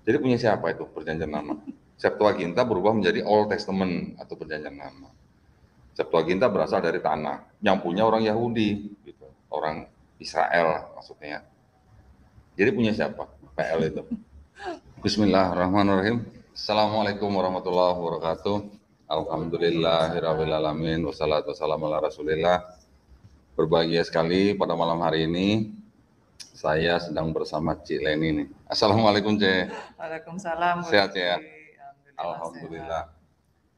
Jadi punya siapa itu perjanjian lama? Septuaginta berubah menjadi Old Testament atau perjanjian lama. Septuaginta berasal dari tanah, yang punya orang Yahudi, gitu. Orang Israel maksudnya. Jadi punya siapa? PL itu. Bismillahirrahmanirrahim. Assalamualaikum warahmatullahi wabarakatuh. Alhamdulillahirrahmanirrahim. Wassalatu wassalamu ala rasulillah. Berbahagia sekali pada malam hari ini saya sedang bersama Cik Leni nih. Assalamualaikum Cik. Waalaikumsalam. Sehat ya? Alhamdulillah.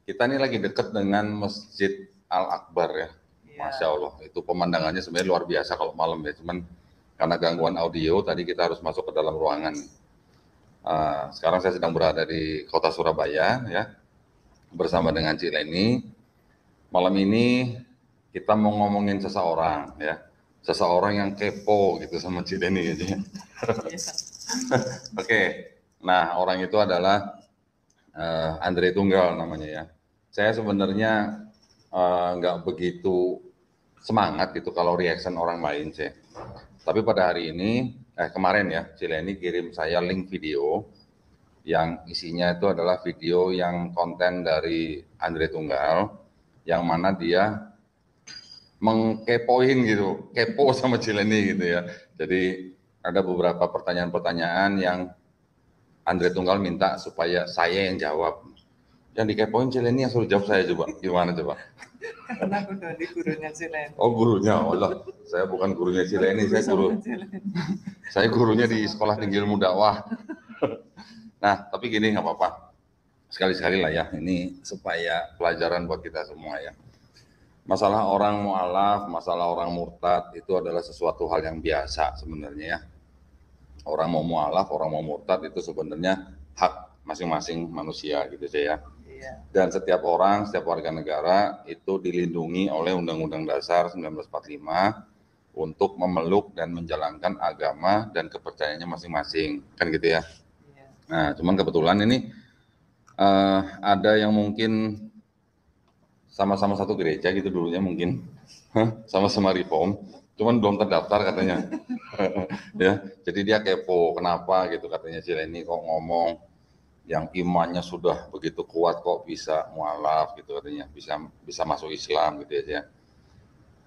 Kita ini lagi dekat dengan Masjid Al-Akbar ya. Masya Allah, itu pemandangannya sebenarnya luar biasa kalau malam ya. Cuman karena gangguan audio tadi kita harus masuk ke dalam ruangan. Sekarang saya sedang berada di kota Surabaya ya, bersama dengan Cik Leni. Malam ini kita mau ngomongin seseorang ya, seseorang yang kepo gitu sama Cik Leni gitu ya. Oke, nah orang itu adalah Andre Tunggal namanya ya. Saya sebenarnya nggak begitu semangat gitu kalau reaction orang lain sih. Tapi pada hari ini, kemarin ya, Cileni kirim saya link video yang isinya itu adalah video yang konten dari Andre Tunggal, yang mana dia mengkepoin gitu, kepo sama Cileni gitu ya. Jadi ada beberapa pertanyaan-pertanyaan yang Andre Tunggal minta supaya saya yang jawab. Yang dikepoin Cileni yang suruh jawab saya coba. Gimana coba? Karena aku dari gurunya Cileni. Oh gurunya, Allah. Saya bukan gurunya Cileni, saya gurunya di Sekolah Tinggi Ilmu Dakwah. Nah, tapi gini nggak apa-apa. Sekali-sekali lah ya, ini supaya pelajaran buat kita semua ya. Masalah orang mu'alaf, masalah orang murtad itu adalah sesuatu hal yang biasa sebenarnya ya. Orang mau mu'alaf, orang mau murtad itu sebenarnya hak masing-masing manusia gitu ya. Dan setiap orang, setiap warga negara itu dilindungi oleh Undang-Undang Dasar 1945 untuk memeluk dan menjalankan agama dan kepercayaannya masing-masing, kan gitu ya. Nah, cuman kebetulan ini ada yang mungkin sama-sama satu gereja gitu dulunya mungkin, sama-sama reform, cuman belum terdaftar katanya. Ya, jadi dia kepo, kenapa gitu katanya Cileni kok ngomong yang imannya sudah begitu kuat kok bisa mualaf gitu katanya, bisa masuk Islam gitu ya.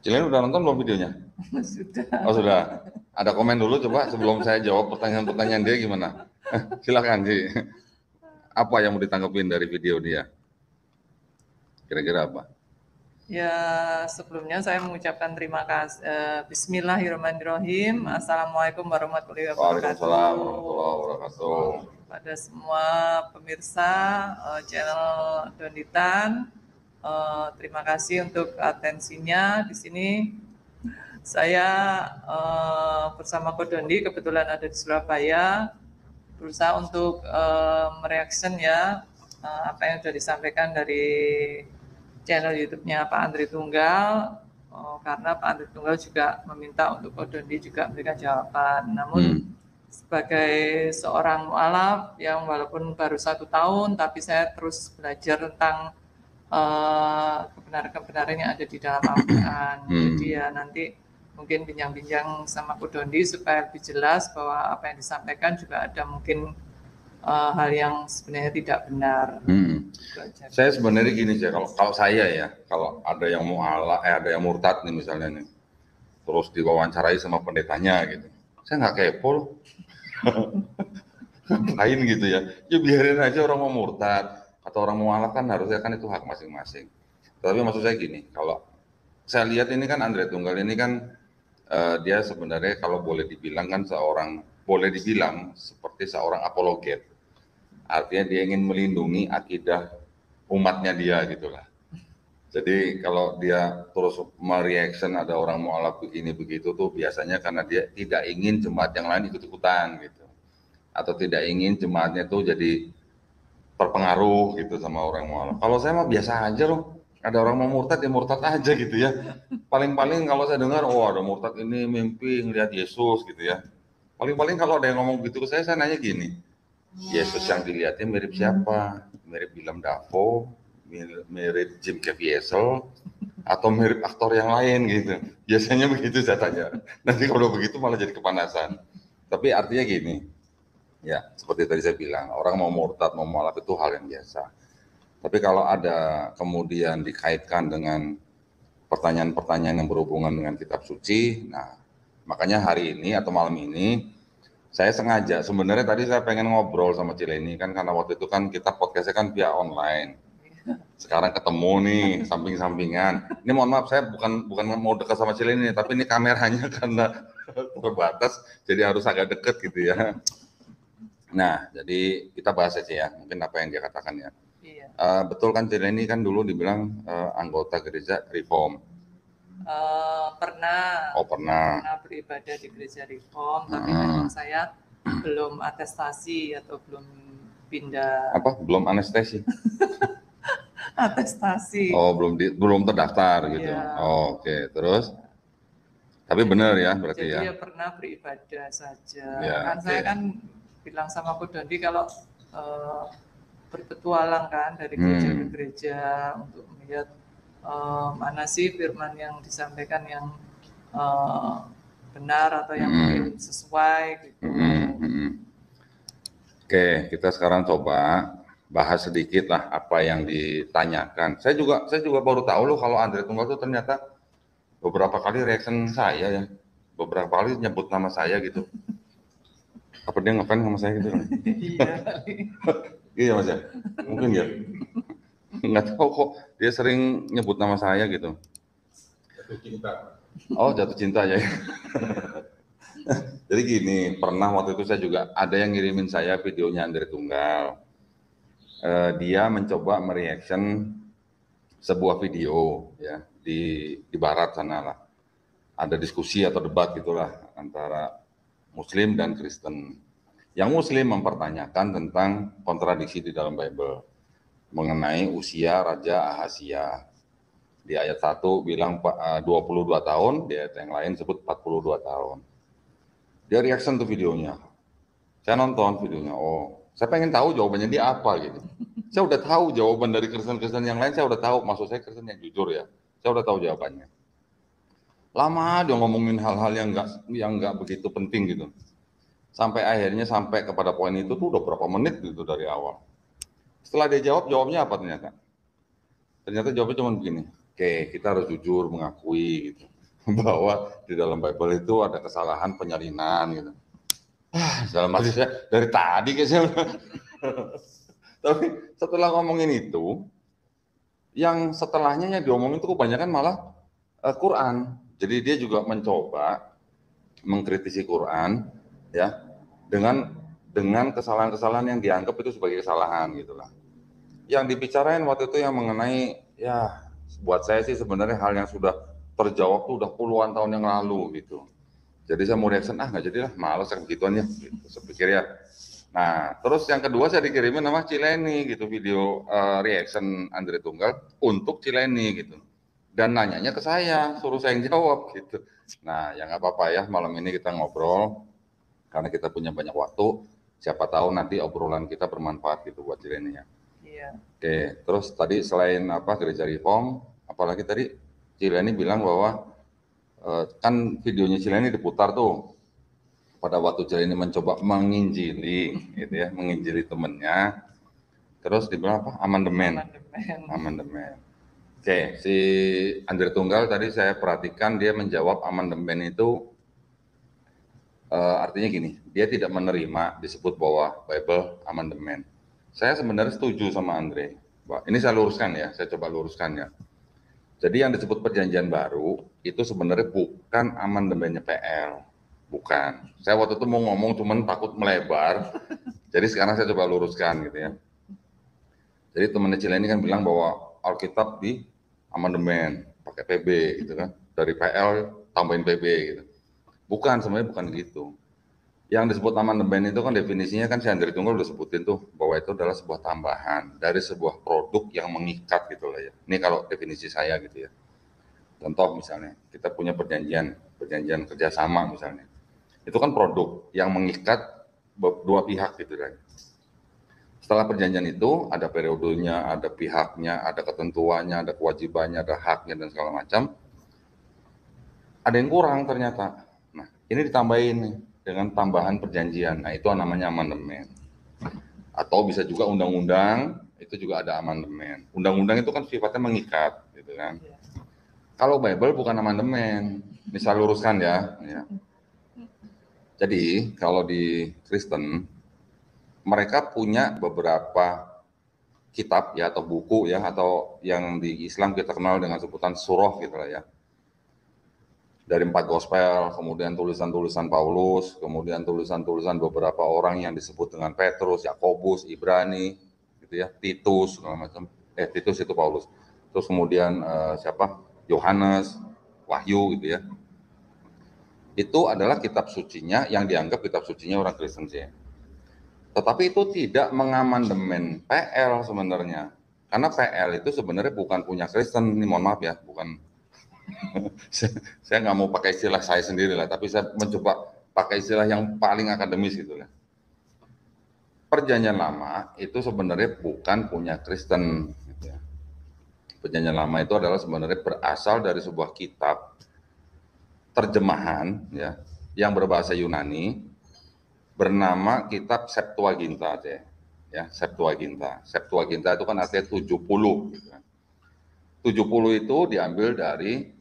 Cileni udah nonton belum videonya? Sudah. Oh sudah. Ada komen dulu coba sebelum saya jawab pertanyaan-pertanyaan dia gimana? Silakan Ci. Apa yang mau ditanggepin dari video dia? Kira-kira apa? Ya, sebelumnya saya mengucapkan terima kasih. Bismillahirrahmanirrahim. Assalamualaikum warahmatullahi wabarakatuh. Waalaikumsalam warahmatullahi wabarakatuh. Pada semua pemirsa channel Donitan, terima kasih untuk atensinya di sini. Saya bersama Kodondi kebetulan ada di Surabaya, berusaha untuk mereaction ya apa yang sudah disampaikan dari channel YouTube-nya Pak Andre Tunggal, karena Pak Andre Tunggal juga meminta untuk Kodondi juga memberikan jawaban. Namun sebagai seorang mu'alaf yang walaupun baru 1 tahun, tapi saya terus belajar tentang kebenaran-kebenaran yang ada di dalam Al-Quran. Jadi ya nanti mungkin bincang-bincang sama Kodondi supaya lebih jelas bahwa apa yang disampaikan juga ada mungkin hal yang sebenarnya tidak benar. Saya sebenarnya gini sih, kalau saya ya, kalau ada yang mu'alaf, ada yang murtad nih misalnya nih, terus diwawancarai sama pendetanya gitu, saya nggak kepo loh. Ngapain gitu ya, ya biarin aja orang mau murtad atau orang mau mu'alaf kan harusnya kan itu hak masing-masing. Tapi maksud saya gini, kalau saya lihat ini kan Andre Tunggal ini kan dia sebenarnya kalau boleh dibilang kan boleh dibilang seperti seorang apologet. Artinya dia ingin melindungi akidah umatnya dia gitulah. Jadi kalau dia terus mereaction ada orang mu'alaf begini begitu tuh biasanya karena dia tidak ingin jemaat yang lain ikut-ikutan gitu. Atau tidak ingin jemaatnya tuh jadi terpengaruh gitu sama orang mu'alaf. Kalau saya mah biasa aja loh. Ada orang mau murtad ya murtad aja gitu ya. Paling-paling kalau saya dengar, oh ada murtad ini mimpi ngelihat Yesus gitu ya. Paling-paling kalau ada yang ngomong gitu ke saya nanya gini, Yesus yang dilihatnya mirip siapa? Mirip Willem Dafoe, mirip Jim Caviezel, atau mirip aktor yang lain gitu. Biasanya begitu saya tanya. Nanti kalau begitu malah jadi kepanasan. Tapi artinya gini, Ya, seperti tadi saya bilang, orang mau murtad, mau mualaf itu hal yang biasa. Tapi kalau ada kemudian dikaitkan dengan pertanyaan-pertanyaan yang berhubungan dengan kitab suci, nah makanya hari ini atau malam ini saya sengaja, sebenarnya tadi saya pengen ngobrol sama Cileni kan karena waktu itu kan kita podcastnya kan via online. Sekarang ketemu nih samping-sampingan. Ini mohon maaf saya bukan mau dekat sama Cileni, tapi ini kameranya karena terbatas, jadi harus agak deket gitu ya. Nah, jadi kita bahas aja ya, mungkin apa yang dia katakan ya. Iya. Betul kan Cileni kan dulu dibilang anggota gereja Reform. Pernah. Oh pernah. Pernah beribadah di gereja Reform, tapi memang saya belum atestasi atau belum pindah. Apa? Belum anestesi? Atestasi. Oh belum terdaftar gitu. Ya. Oh, oke. Terus? Tapi benar ya berarti jadi ya. ya pernah beribadah saja. Ya, kan saya kan bilang sama Ko Dondi kalau berpetualang kan dari gereja ke gereja untuk melihat mana sih firman yang disampaikan yang benar atau yang mungkin sesuai gitu. Oke, kita sekarang coba bahas sedikit lah apa yang ditanyakan. Saya juga baru tahu loh kalau Andre Tunggal itu ternyata beberapa kali reaction saya ya, beberapa kali nyebut nama saya gitu. Apa dia ngefans sama saya gitu? Iya. Iya Mas ya, mungkin ya. Nggak tahu kok dia sering nyebut nama saya gitu. Jatuh cinta. Oh jatuh cinta ya. Jadi gini, pernah waktu itu saya juga ada yang ngirimin saya videonya Andre Tunggal. Dia mencoba mereaction sebuah video ya di barat sana lah. Ada diskusi atau debat gitulah antara Muslim dan Kristen. Yang Muslim mempertanyakan tentang kontradiksi di dalam Bible mengenai usia Raja Ahazia. Di ayat 1 bilang 22 tahun, di ayat yang lain sebut 42 tahun. Dia reaction tuh videonya. Saya nonton videonya, oh saya pengen tahu jawabannya dia apa gitu. Saya udah tahu jawaban dari Kristen-Kristen yang lain, saya udah tahu, maksud saya Kristen yang jujur ya. Saya udah tahu jawabannya. Lama dia ngomongin hal-hal yang nggak begitu penting gitu. Sampai akhirnya sampai kepada poin itu tuh udah berapa menit gitu dari awal. Setelah dia jawab, jawabnya apa ternyata? Ternyata jawabnya cuma begini, oke kita harus jujur mengakui gitu, bahwa di dalam Bible itu ada kesalahan penyalinan gitu. Dalam hati saya, dari tadi kayak saya tapi setelah ngomongin itu, yang setelahnya yang diomongin itu kebanyakan malah Quran. Jadi dia juga mencoba mengkritisi Quran ya dengan kesalahan-kesalahan yang dianggap itu sebagai kesalahan gitulah. Yang dibicarain waktu itu yang mengenai ya buat saya sih sebenarnya hal yang sudah terjawab tuh udah puluhan tahun yang lalu gitu. Jadi saya mau reaction nggak jadilah, malas yang begituan ya gitu, saya pikir ya. Nah terus yang kedua saya dikirimin nama Cileni gitu video reaction Andre Tunggal untuk Cileni gitu. Dan nanyanya ke saya, suruh saya yang jawab gitu. Nah, ya nggak apa-apa ya, malam ini kita ngobrol, karena kita punya banyak waktu, siapa tahu nanti obrolan kita bermanfaat gitu buat Cileni ya. Iya. Oke, terus tadi selain apa gereja Reform, apalagi tadi Cileni bilang bahwa kan videonya Cileni diputar tuh, pada waktu Cileni mencoba menginjili, gitu ya, menginjili temennya, terus dibilang apa? Amandemen. Oke, si Andre Tunggal tadi saya perhatikan dia menjawab amandemen itu artinya gini, dia tidak menerima disebut bahwa Bible amandemen. Saya sebenarnya setuju sama Andre. Ini saya luruskan ya, saya coba luruskan ya. Jadi yang disebut perjanjian baru itu sebenarnya bukan amandemennya PL, bukan. Saya waktu itu mau ngomong cuman takut melebar, jadi sekarang saya coba luruskan gitu ya. Jadi temannya Cileni kan bilang bahwa Alkitab di amandemen pakai PB gitu kan, dari PL tambahin PB gitu. Bukan, sebenarnya bukan gitu. Yang disebut amandemen itu kan definisinya kan si Andre Tunggal udah sebutin tuh bahwa itu adalah sebuah tambahan dari sebuah produk yang mengikat gitu lah ya. Ini kalau definisi saya gitu ya. Contoh misalnya kita punya perjanjian kerjasama misalnya. Itu kan produk yang mengikat dua pihak gitu kan. Setelah perjanjian itu ada periodenya, ada pihaknya, ada ketentuannya, ada kewajibannya, ada haknya dan segala macam. Ada yang kurang ternyata. Nah, ini ditambahin nih. dengan tambahan perjanjian. Nah, itu namanya amandemen. Atau bisa juga undang-undang, itu juga ada amandemen. Undang-undang itu kan sifatnya mengikat, gitu kan. Kalau Bible bukan amandemen, misal luruskan ya. Jadi kalau di Kristen, mereka punya beberapa kitab ya atau buku ya, atau yang di Islam kita kenal dengan sebutan surah gitu lah ya. Dari 4 gospel, kemudian tulisan-tulisan Paulus, kemudian tulisan-tulisan beberapa orang yang disebut dengan Petrus, Yakobus, Ibrani, gitu ya, Titus, segala macam. Titus itu Paulus. Terus kemudian siapa? Yohanes, Wahyu gitu ya. Itu adalah kitab sucinya yang dianggap kitab sucinya orang Kristen sih. Tetapi itu tidak mengamandemen PL sebenarnya. Karena PL itu sebenarnya bukan punya Kristen, ini mohon maaf ya, bukan. Saya nggak mau pakai istilah saya sendiri lah, tapi saya mencoba pakai istilah yang paling akademis gitu lah. Perjanjian Lama itu sebenarnya bukan punya Kristen. Gitu ya. Perjanjian Lama itu adalah sebenarnya berasal dari sebuah kitab terjemahan ya yang berbahasa Yunani bernama kitab Septuaginta ya, Septuaginta. Septuaginta itu kan artinya 70 gitu kan. 70 itu diambil dari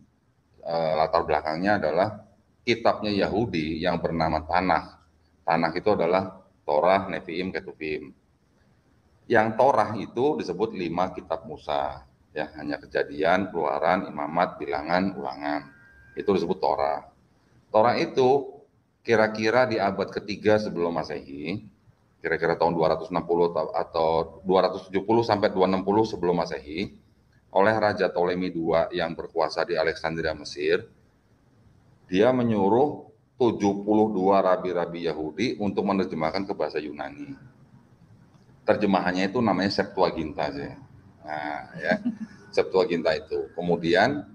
latar belakangnya adalah kitabnya Yahudi yang bernama Tanakh. Tanakh itu adalah Torah, Nevi'im, Ketuvim. Yang Torah itu disebut 5 kitab Musa, ya, hanya Kejadian, Keluaran, Imamat, Bilangan, Ulangan. Itu disebut Torah. Torah itu kira-kira di abad ketiga sebelum Masehi, kira-kira tahun 260 atau 270 sampai 260 sebelum Masehi, oleh Raja Ptolemy II yang berkuasa di Alexandria, Mesir, dia menyuruh 72 rabi-rabi Yahudi untuk menerjemahkan ke bahasa Yunani. Terjemahannya itu namanya Septuaginta sih. Nah, ya, Septuaginta itu. Kemudian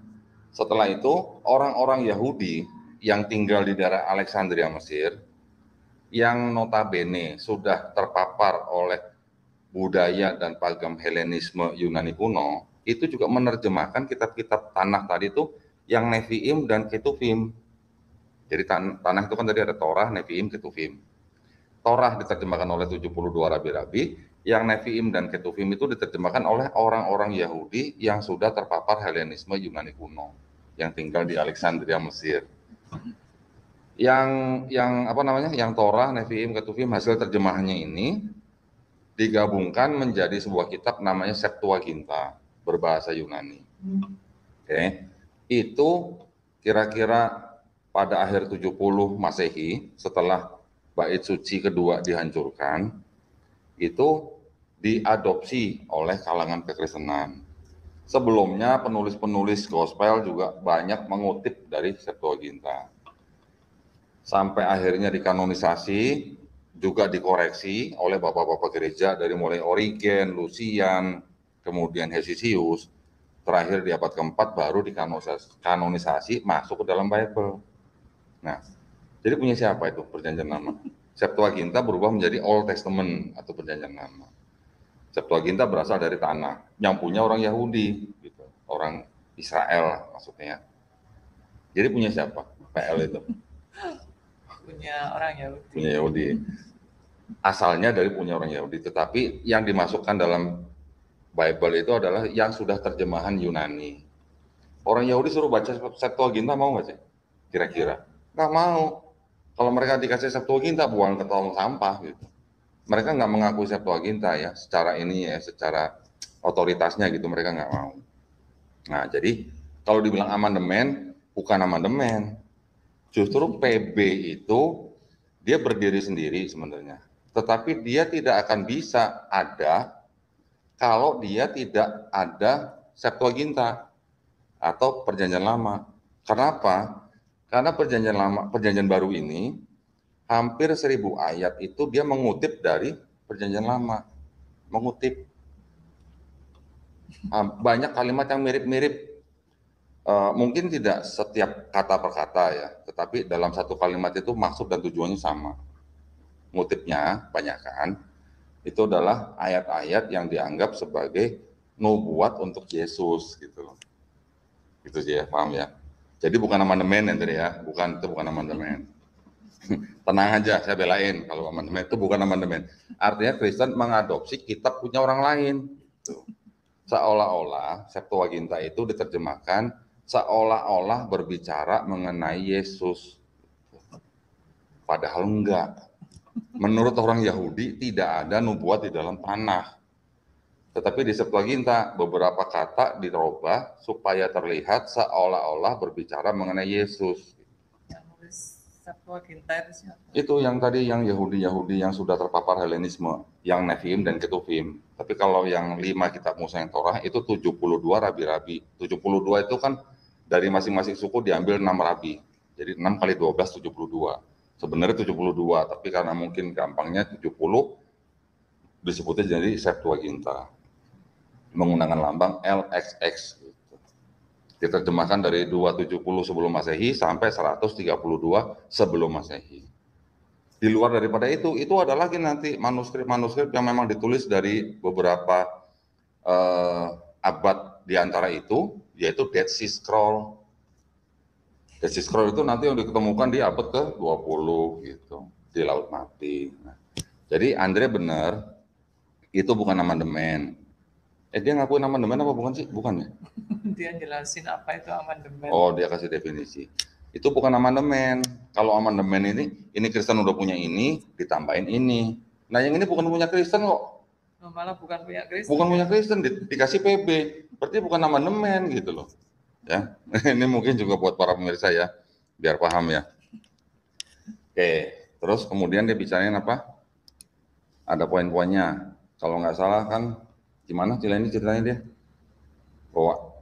setelah itu orang-orang Yahudi yang tinggal di daerah Alexandria, Mesir, yang notabene sudah terpapar oleh budaya dan pagam Helenisme Yunani kuno, itu juga menerjemahkan kitab-kitab Tanakh tadi itu yang Nevi'im dan Ketuvim. Jadi Tanakh itu kan tadi ada Torah, Nevi'im, Ketuvim. Torah diterjemahkan oleh 72 rabi-rabi, yang Nevi'im dan Ketuvim itu diterjemahkan oleh orang-orang Yahudi yang sudah terpapar Helenisme Yunani kuno, yang tinggal di Alexandria, Mesir. Yang Torah, Nevi'im, Ketuvim hasil terjemahannya ini digabungkan menjadi sebuah kitab namanya Septuaginta berbahasa Yunani. Oke. Itu kira-kira pada akhir 70 Masehi setelah bait suci kedua dihancurkan, itu diadopsi oleh kalangan kekristenan. Sebelumnya penulis-penulis gospel juga banyak mengutip dari Septuaginta. Sampai akhirnya dikanonisasi, juga dikoreksi oleh bapak-bapak gereja dari mulai Origen, Lucian, kemudian Hesisius, terakhir di abad keempat baru dikanonisasi masuk ke dalam Bible. Nah, jadi punya siapa itu Perjanjian Lama? Septuaginta berubah menjadi Old Testament atau Perjanjian Lama. Septuaginta berasal dari Tanakh, yang punya orang Yahudi, gitu, orang Israel maksudnya. Jadi punya siapa? PL itu? Punya orang Yahudi. Punya Yahudi. Asalnya dari punya orang Yahudi, tetapi yang dimasukkan dalam Bible itu adalah yang sudah terjemahan Yunani. Orang Yahudi suruh baca Septuaginta mau nggak sih? Kira-kira? Nggak mau. Kalau mereka dikasih Septuaginta, buang ke tong sampah gitu. Mereka nggak mengakui Septuaginta ya, secara ini ya, secara otoritasnya gitu, mereka nggak mau. Nah, jadi kalau dibilang amandemen, bukan amandemen. Justru PB itu dia berdiri sendiri sebenarnya. Tetapi dia tidak akan bisa ada kalau dia tidak ada Septuaginta atau Perjanjian Lama. Kenapa? Karena Perjanjian Lama, Perjanjian Baru ini hampir 1000 ayat itu dia mengutip dari Perjanjian Lama. Mengutip. Banyak kalimat yang mirip-mirip. Mungkin tidak setiap kata per kata ya, tetapi dalam satu kalimat itu maksud dan tujuannya sama. Ngutipnya banyak kan, itu adalah ayat-ayat yang dianggap sebagai nubuat untuk Yesus gitu loh. Gitu sih ya, paham ya. Jadi bukan amandemen ya tadi ya, bukan amandemen. Tenang aja, saya belain kalau amandemen itu bukan amandemen. Artinya Kristen mengadopsi kitab punya orang lain. Tuh. Seolah-olah Septuaginta itu diterjemahkan seolah-olah berbicara mengenai Yesus. Padahal enggak. Menurut orang Yahudi tidak ada nubuat di dalam tanah. Tetapi di Septuaginta beberapa kata dirubah supaya terlihat seolah-olah berbicara mengenai Yesus. Yang nulis Septuaginta itu siapa? Itu yang tadi yang Yahudi-Yahudi yang sudah terpapar Helenisme, yang Nefim dan Ketuvim. Tapi kalau yang 5 kitab Musa yang Torah itu 72 rabi-rabi. 72 itu kan dari masing-masing suku diambil 6 rabi. Jadi 6 kali 12 72. Sebenarnya 72, tapi karena mungkin gampangnya 70 disebutnya jadi Septuaginta. Menggunakan lambang LXX. Diterjemahkan dari 270 sebelum Masehi sampai 132 sebelum Masehi. Di luar daripada itu ada lagi nanti manuskrip-manuskrip yang memang ditulis dari beberapa abad di antara itu, yaitu Dead Sea Scroll. Dead Sea Scroll itu nanti yang diketemukan di abad ke-20 gitu, di Laut Mati. Nah, jadi Andre benar, itu bukan amandemen. Dia ngakuin amandemen apa bukan sih? Bukan ya? Dia jelasin apa itu amandemen. Oh, dia kasih definisi. Itu bukan amandemen. Kalau amandemen ini Kristen udah punya ini, ditambahin ini. Nah, yang ini bukan punya Kristen kok. Oh, malah bukan punya Kristen. Bukan punya Kristen, dikasih PB. Berarti bukan amandemen gitu loh. Ya, ini mungkin juga buat para pemirsa ya, biar paham ya. Oke, terus kemudian dia bicarain apa? Ada poin-poinnya. Kalau nggak salah kan, gimana Cileni ceritanya dia? Bahwa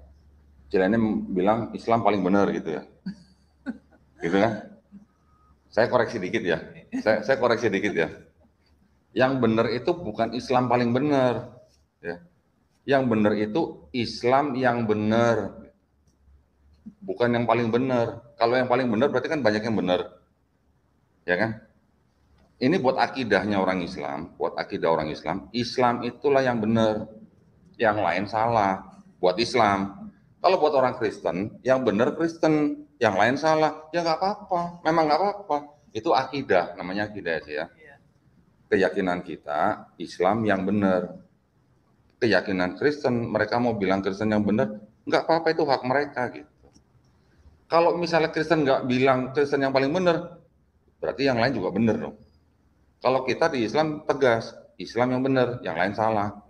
Cileni bilang Islam paling benar gitu ya. Gitu kan? Saya koreksi dikit ya. Saya koreksi dikit ya. Yang benar itu bukan Islam paling benar. Ya. Yang benar itu Islam yang benar. Bukan yang paling benar. Kalau yang paling benar berarti kan banyak yang benar. Ya kan? Ini buat akidahnya orang Islam, buat akidah orang Islam, Islam itulah yang benar. Yang lain salah. Buat Islam. Kalau buat orang Kristen, yang benar Kristen, yang lain salah, ya nggak apa-apa. Memang nggak apa-apa. Itu akidah, namanya akidah ya. Keyakinan kita, Islam yang benar. Keyakinan Kristen, mereka mau bilang Kristen yang benar, nggak apa-apa, itu hak mereka gitu. Kalau misalnya Kristen nggak bilang Kristen yang paling benar, berarti yang lain juga benar dong. Kalau kita di Islam tegas, Islam yang benar, yang lain salah.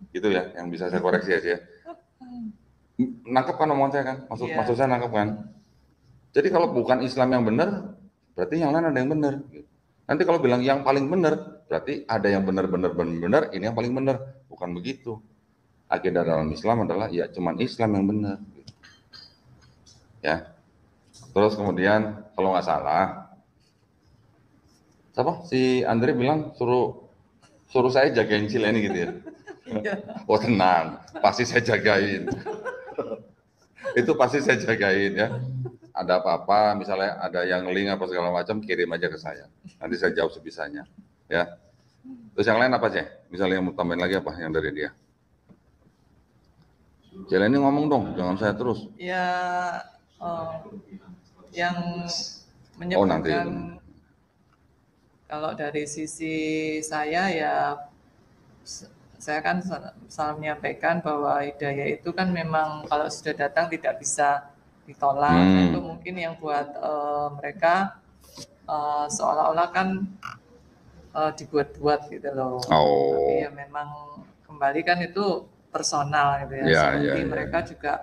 Gitu ya, yang bisa saya koreksi aja. Nangkep kan omongan saya kan? Maksud saya nangkep kan? Jadi kalau bukan Islam yang benar, berarti yang lain ada yang benar. Nanti kalau bilang yang paling benar, berarti ada yang benar, ini yang paling benar. Bukan begitu. Akidah dalam Islam adalah ya cuman Islam yang benar. Ya. Terus kemudian kalau nggak salah, siapa? Si Andre bilang suruh saya jagain Cileni gitu ya. Oh tenang, pasti saya jagain. Itu pasti saya jagain ya. Ada apa-apa, misalnya ada yang link apa segala macam, kirim aja ke saya. Nanti saya jawab sebisanya. Ya. Terus yang lain apa sih? Misalnya yang mau tambahin lagi apa yang dari dia? Cileni ngomong dong, jangan saya terus. Ya, yang menyebutkan kalau dari sisi saya ya, saya kan selalu menyampaikan bahwa hidayah itu kan memang kalau sudah datang tidak bisa ditolak. Itu mungkin yang buat mereka seolah-olah kan dibuat-buat gitu loh. Tapi ya memang kembali kan itu personal gitu ya. Seperti mereka juga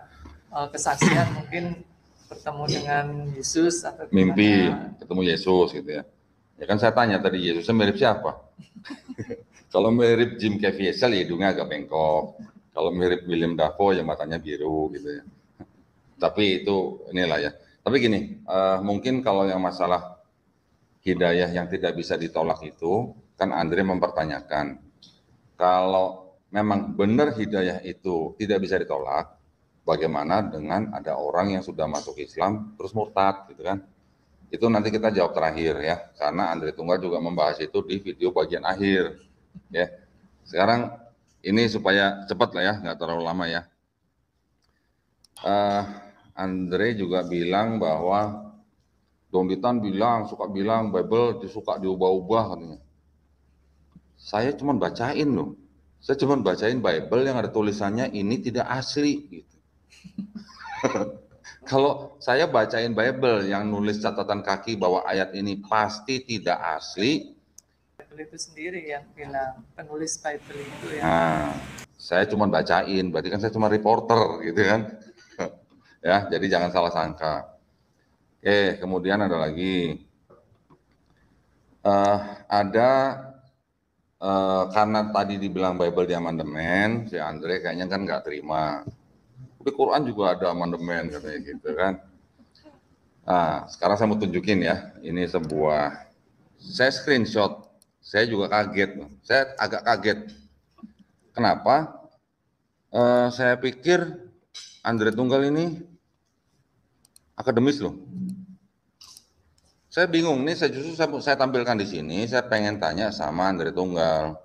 kesaksian mungkin bertemu dengan Yesus atau mimpi ketemu Yesus gitu ya. Ya kan saya tanya tadi Yesusnya mirip siapa? Kalau mirip Jim Caviezel ya hidungnya agak bengkok. Kalau mirip William Dafoe ya matanya biru gitu ya. Tapi itu inilah ya. Tapi gini, mungkin kalau yang masalah hidayah yang tidak bisa ditolak itu, kan Andre mempertanyakan, kalau memang benar hidayah itu tidak bisa ditolak, bagaimana dengan ada orang yang sudah masuk Islam terus murtad gitu kan? Itu nanti kita jawab terakhir ya, karena Andre Tunggal juga membahas itu di video bagian akhir ya. Sekarang ini supaya cepat lah ya, nggak terlalu lama ya. Andre juga bilang bahwa Donditan suka bilang Bible disuka diubah-ubah katanya. Saya cuma bacain loh. Saya cuma bacain Bible yang ada tulisannya ini tidak asli gitu. Kalau saya bacain Bible yang nulis catatan kaki bahwa ayat ini pasti tidak asli, Bible itu sendiri yang bilang, penulis Bible itu ya. nah, saya cuma bacain, berarti kan saya cuma reporter gitu kan. Ya, jadi jangan salah sangka. Oke, kemudian ada lagi. Ada karena tadi dibilang Bible di amandemen, si Andre kayaknya kan nggak terima. Tapi Quran juga ada amandemen katanya gitu kan. Nah, sekarang saya mau tunjukin ya, ini saya screenshot, saya juga kaget, saya agak kaget. Kenapa? Saya pikir Andre Tunggal ini akademis loh. Saya bingung nih, saya tampilkan di sini, saya pengen tanya sama Andre Tunggal.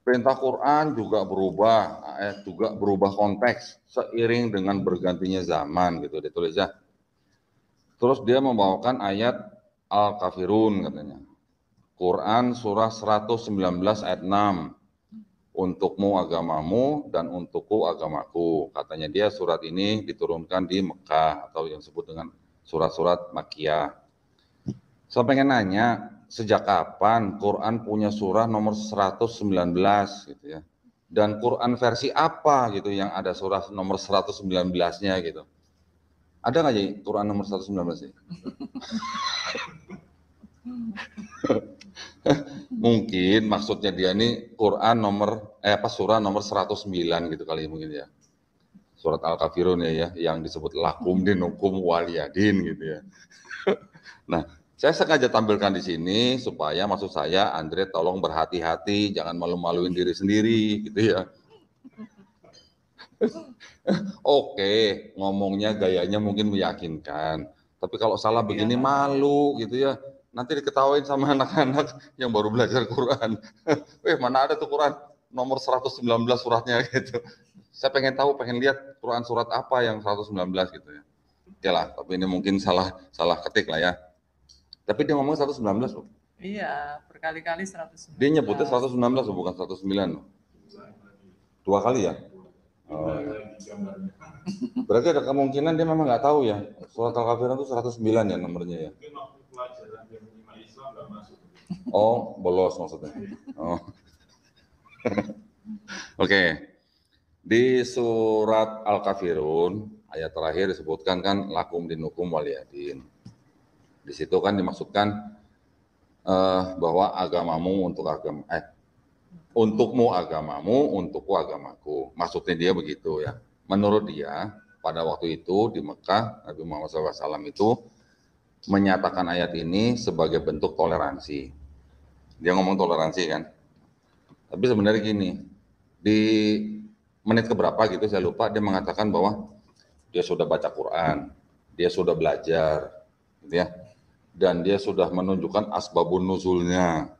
Perintah Quran juga berubah konteks seiring dengan bergantinya zaman gitu ditulis ya. Terus dia membawakan ayat Al-Kafirun katanya. Quran surah 119 ayat 6. Untukmu agamamu dan untukku agamaku. Katanya dia surat ini diturunkan di Mekah atau yang disebut dengan surat-surat Makkiyah. Saya pengen nanya, sejak kapan Quran punya surah nomor 119 gitu ya? Dan Quran versi apa gitu yang ada surah nomor 119-nya gitu? Ada nggak sih Quran nomor 119 sih? Mungkin maksudnya dia ini Quran surah nomor 109 gitu kali mungkin ya. Surat Al-Kafirun ya yang disebut lakum dinukum waliyadin gitu ya. Nah, saya sengaja tampilkan di sini supaya maksud saya Andre tolong berhati-hati, jangan malu-maluin diri sendiri gitu ya. Oke, ngomongnya gayanya mungkin meyakinkan. Tapi kalau salah begini malu gitu ya. Nanti diketawain sama anak-anak yang baru belajar Quran. Mana ada tuh Quran nomor 119 suratnya gitu. Saya pengen tahu, pengen lihat Quran surat apa yang 119 gitu ya. Oke lah, tapi ini mungkin salah ketik lah ya. Tapi dia ngomong 119 loh. Iya, berkali-kali 119. Dia nyebutnya 119 loh, bukan 109 loh. 2 kali ya? Oh. Berarti ada kemungkinan dia memang nggak tahu ya. Surat Al-Kafirun itu 109 ya nomornya ya. Oh, bolos maksudnya. Oh. Oke. Di surat Al-Kafirun ayat terakhir disebutkan kan lakum dinukum waliyadin. Di situ kan dimaksudkan bahwa agamamu untukmu agamamu, untukku agamaku. Maksudnya dia begitu ya. Menurut dia pada waktu itu di Mekah Nabi Muhammad SAW itu menyatakan ayat ini sebagai bentuk toleransi. Dia ngomong toleransi kan. Tapi sebenarnya gini, di menit keberapa gitu saya lupa dia mengatakan bahwa dia sudah baca Quran, dia sudah belajar, gitu ya, dan dia sudah menunjukkan asbabun nuzulnya.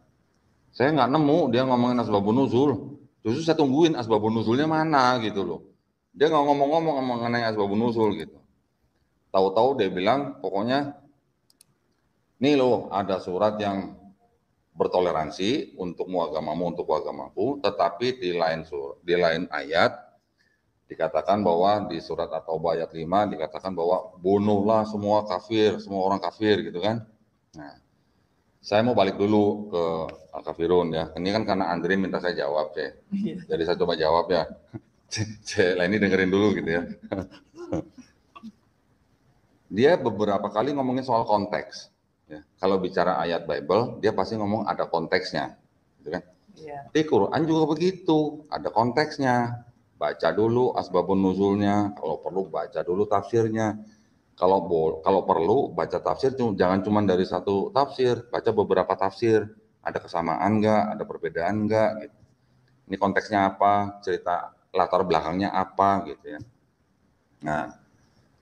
Saya nggak nemu dia ngomongin asbabun nuzul, justru saya tungguin asbabun nuzulnya mana gitu loh. Dia nggak ngomong-ngomong mengenai asbabun nuzul gitu. Tahu-tahu dia bilang pokoknya nih loh ada surat yang bertoleransi untukmu agamamu, untukku agamaku, tetapi di lain ayat dikatakan bahwa di surat At-Taubah ayat 5 dikatakan bahwa bunuhlah semua kafir, semua orang kafir gitu kan. Nah, saya mau balik dulu ke Al-Kafirun ya. Ini kan karena Andre minta saya jawab, jadi saya coba jawab ya. Ini dengerin dulu gitu ya. Dia beberapa kali ngomongin soal konteks. Ya, kalau bicara ayat Bible, dia pasti ngomong ada konteksnya, gitu kan? Iya. Di Quran juga begitu, ada konteksnya. Baca dulu asbabun nuzulnya, kalau perlu baca dulu tafsirnya. Kalau perlu baca tafsir, jangan cuma dari satu tafsir, baca beberapa tafsir. Ada kesamaan nggak, ada perbedaan nggak? Gitu. Ini konteksnya apa? Cerita latar belakangnya apa, gitu ya. Nah.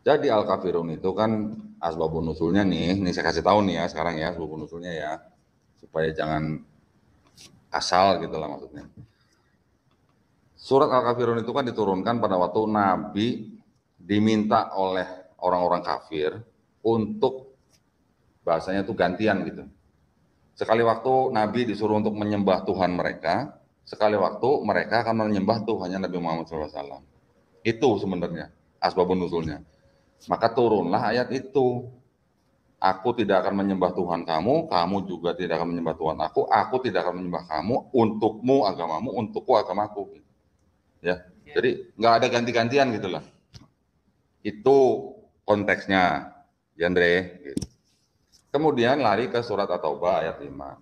Jadi Al-Kafirun itu kan asbabun nuzulnya nih, ini saya kasih tahu nih ya sekarang ya asbabun nuzulnya ya, supaya jangan asal gitu lah maksudnya. Surat Al-Kafirun itu kan diturunkan pada waktu Nabi diminta oleh orang-orang kafir untuk bahasanya itu gantian gitu. Sekali waktu Nabi disuruh untuk menyembah Tuhan mereka, sekali waktu mereka akan menyembah Tuhannya Nabi Muhammad SAW. Itu sebenarnya asbabun nuzulnya. Maka turunlah ayat itu. Aku tidak akan menyembah Tuhan kamu, kamu juga tidak akan menyembah Tuhan aku tidak akan menyembah kamu, untukmu agamamu, untukku agamaku. Ya, jadi nggak ada ganti-gantian gitu lah. Itu konteksnya, Yandre. Gitu. Kemudian lari ke surat At-Taubah ayat 5.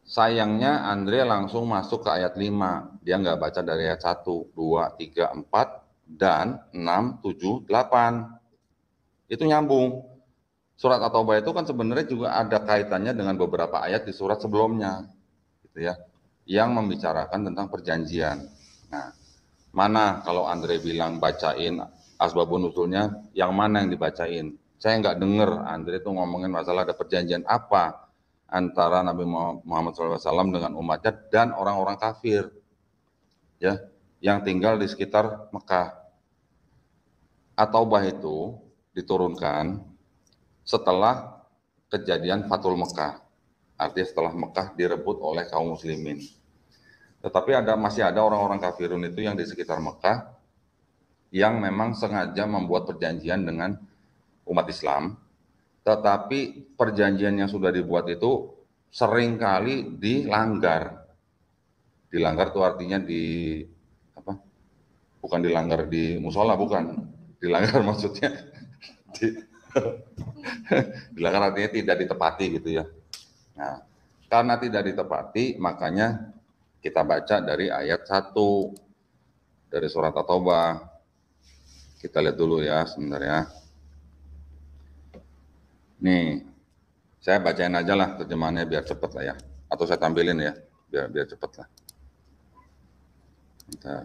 Sayangnya Andre langsung masuk ke ayat 5. Dia nggak baca dari ayat 1, 2, 3, 4, dan 6, 7, 8. Itu nyambung. Surat At-Taubah itu kan sebenarnya juga ada kaitannya dengan beberapa ayat di surat sebelumnya. Gitu ya, yang membicarakan tentang perjanjian. Nah, mana kalau Andre bilang bacain asbabun nuzulnya, yang mana yang dibacain? Saya nggak dengar Andre itu ngomongin masalah ada perjanjian apa antara Nabi Muhammad SAW dengan umatnya dan orang-orang kafir, ya, yang tinggal di sekitar Mekah. At-Taubah itu diturunkan setelah kejadian Fathul Mekah, artinya setelah Mekah direbut oleh kaum muslimin. Tetapi masih ada orang-orang kafirun itu yang di sekitar Mekah yang memang sengaja membuat perjanjian dengan umat Islam, tetapi perjanjian yang sudah dibuat itu seringkali dilanggar. Dilanggar itu artinya apa? Bukan dilanggar di musola, bukan. Dilanggar maksudnya dilanggar artinya tidak ditepati gitu ya. Nah, karena tidak ditepati, makanya kita baca dari ayat 1 dari surat At-Taubah. Kita lihat dulu ya sebentar ya. Nih, saya bacain aja lah terjemahannya biar cepet lah ya. Atau saya tampilin ya, biar cepet lah. Bentar.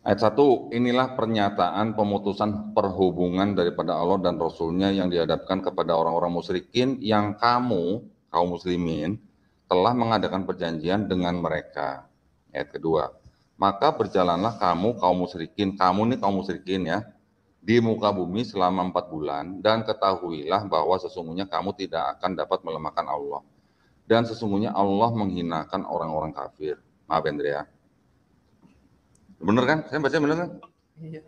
Ayat 1, inilah pernyataan pemutusan perhubungan daripada Allah dan Rasul-Nya yang dihadapkan kepada orang-orang musyrikin yang kaum muslimin, telah mengadakan perjanjian dengan mereka. Ayat kedua, maka berjalanlah kamu kaum musyrikin, kamu nih kaum musyrikin ya, di muka bumi selama 4 bulan, dan ketahuilah bahwa sesungguhnya kamu tidak akan dapat melemahkan Allah. Dan sesungguhnya Allah menghinakan orang-orang kafir. Maaf Andrea. Bener kan? Saya baca bener kan? Iya.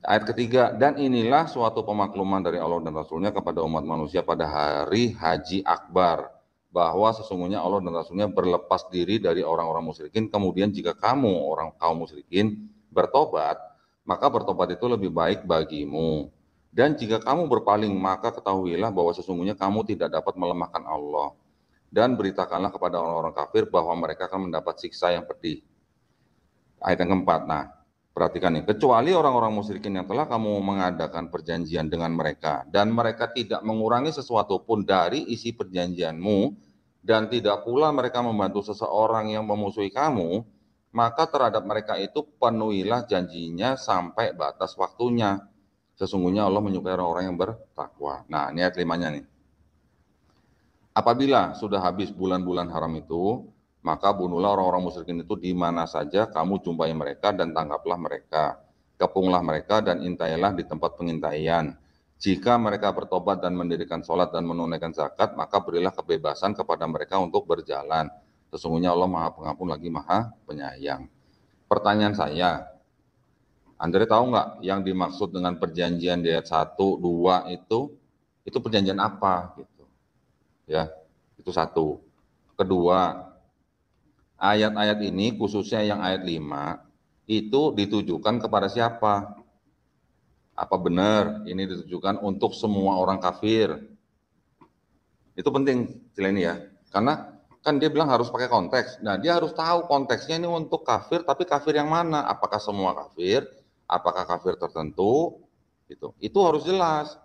Ayat ketiga, dan inilah suatu pemakluman dari Allah dan Rasulnya kepada umat manusia pada hari Haji Akbar, bahwa sesungguhnya Allah dan Rasulnya berlepas diri dari orang-orang musyrikin. Kemudian jika kamu orang kaum musyrikin bertobat, maka bertobat itu lebih baik bagimu. Dan jika kamu berpaling, maka ketahuilah bahwa sesungguhnya kamu tidak dapat melemahkan Allah. Dan beritakanlah kepada orang-orang kafir bahwa mereka akan mendapat siksa yang pedih. Ayat yang keempat, nah perhatikan nih, kecuali orang-orang musyrikin yang telah kamu mengadakan perjanjian dengan mereka, dan mereka tidak mengurangi sesuatu pun dari isi perjanjianmu, dan tidak pula mereka membantu seseorang yang memusuhi kamu, maka terhadap mereka itu penuhilah janjinya sampai batas waktunya. Sesungguhnya Allah menyukai orang-orang yang bertakwa. Nah, ini ayat 5-nya nih. Apabila sudah habis bulan-bulan haram itu, maka bunuhlah orang-orang musyrikin itu di mana saja kamu jumpai mereka dan tangkaplah mereka. Kepunglah mereka dan intailah di tempat pengintaian. Jika mereka bertobat dan mendirikan sholat dan menunaikan zakat, maka berilah kebebasan kepada mereka untuk berjalan. Sesungguhnya Allah Maha Pengampun lagi Maha Penyayang. Pertanyaan saya, Andre tahu nggak yang dimaksud dengan perjanjian di ayat 1, 2 itu perjanjian apa? Gitu. Ya, itu satu. Kedua, ayat-ayat ini khususnya yang ayat 5 itu ditujukan kepada siapa? Apa benar ini ditujukan untuk semua orang kafir? Itu penting ini ya, karena kan dia bilang harus pakai konteks. Nah, dia harus tahu konteksnya ini untuk kafir, tapi kafir yang mana? Apakah semua kafir? Apakah kafir tertentu? Gitu. Itu harus jelas.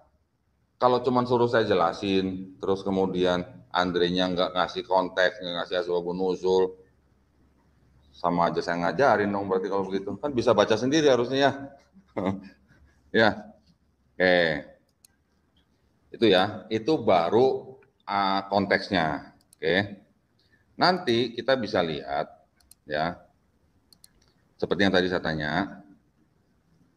Kalau cuma suruh saya jelasin, terus kemudian Andrenya nggak ngasih konteks, nggak ngasih asbabun nuzul, sama aja saya ngajarin dong berarti kalau begitu. Kan bisa baca sendiri harusnya ya. Ya, oke. Itu ya, itu baru konteksnya. Oke. Nanti kita bisa lihat ya, seperti yang tadi saya tanya,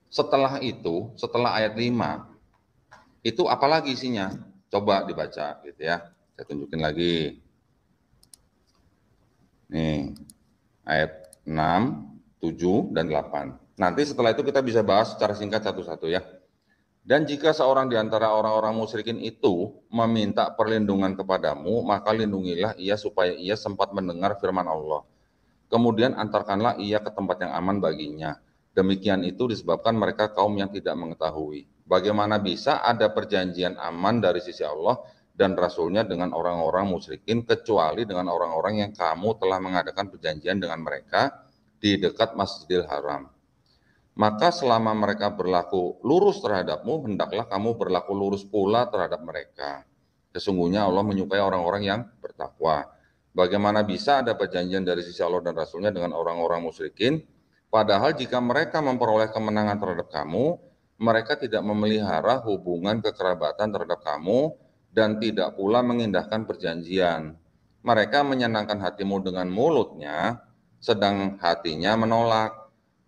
setelah itu, setelah ayat 5, Itu apalagi isinya? Coba dibaca gitu ya. Saya tunjukin lagi. Nih, ayat 6, 7, dan 8. Nanti setelah itu kita bisa bahas secara singkat satu-satu ya. Dan jika seorang di antara orang-orang musyrikin itu meminta perlindungan kepadamu, maka lindungilah ia supaya ia sempat mendengar firman Allah. Kemudian antarkanlah ia ke tempat yang aman baginya. Demikian itu disebabkan mereka kaum yang tidak mengetahui. Bagaimana bisa ada perjanjian aman dari sisi Allah dan Rasulnya dengan orang-orang musyrikin, kecuali dengan orang-orang yang kamu telah mengadakan perjanjian dengan mereka di dekat Masjidil Haram. Maka selama mereka berlaku lurus terhadapmu, hendaklah kamu berlaku lurus pula terhadap mereka. Sesungguhnya Allah menyukai orang-orang yang bertakwa. Bagaimana bisa ada perjanjian dari sisi Allah dan Rasulnya dengan orang-orang musyrikin? Padahal jika mereka memperoleh kemenangan terhadap kamu, mereka tidak memelihara hubungan kekerabatan terhadap kamu dan tidak pula mengindahkan perjanjian. Mereka menyenangkan hatimu dengan mulutnya, sedang hatinya menolak.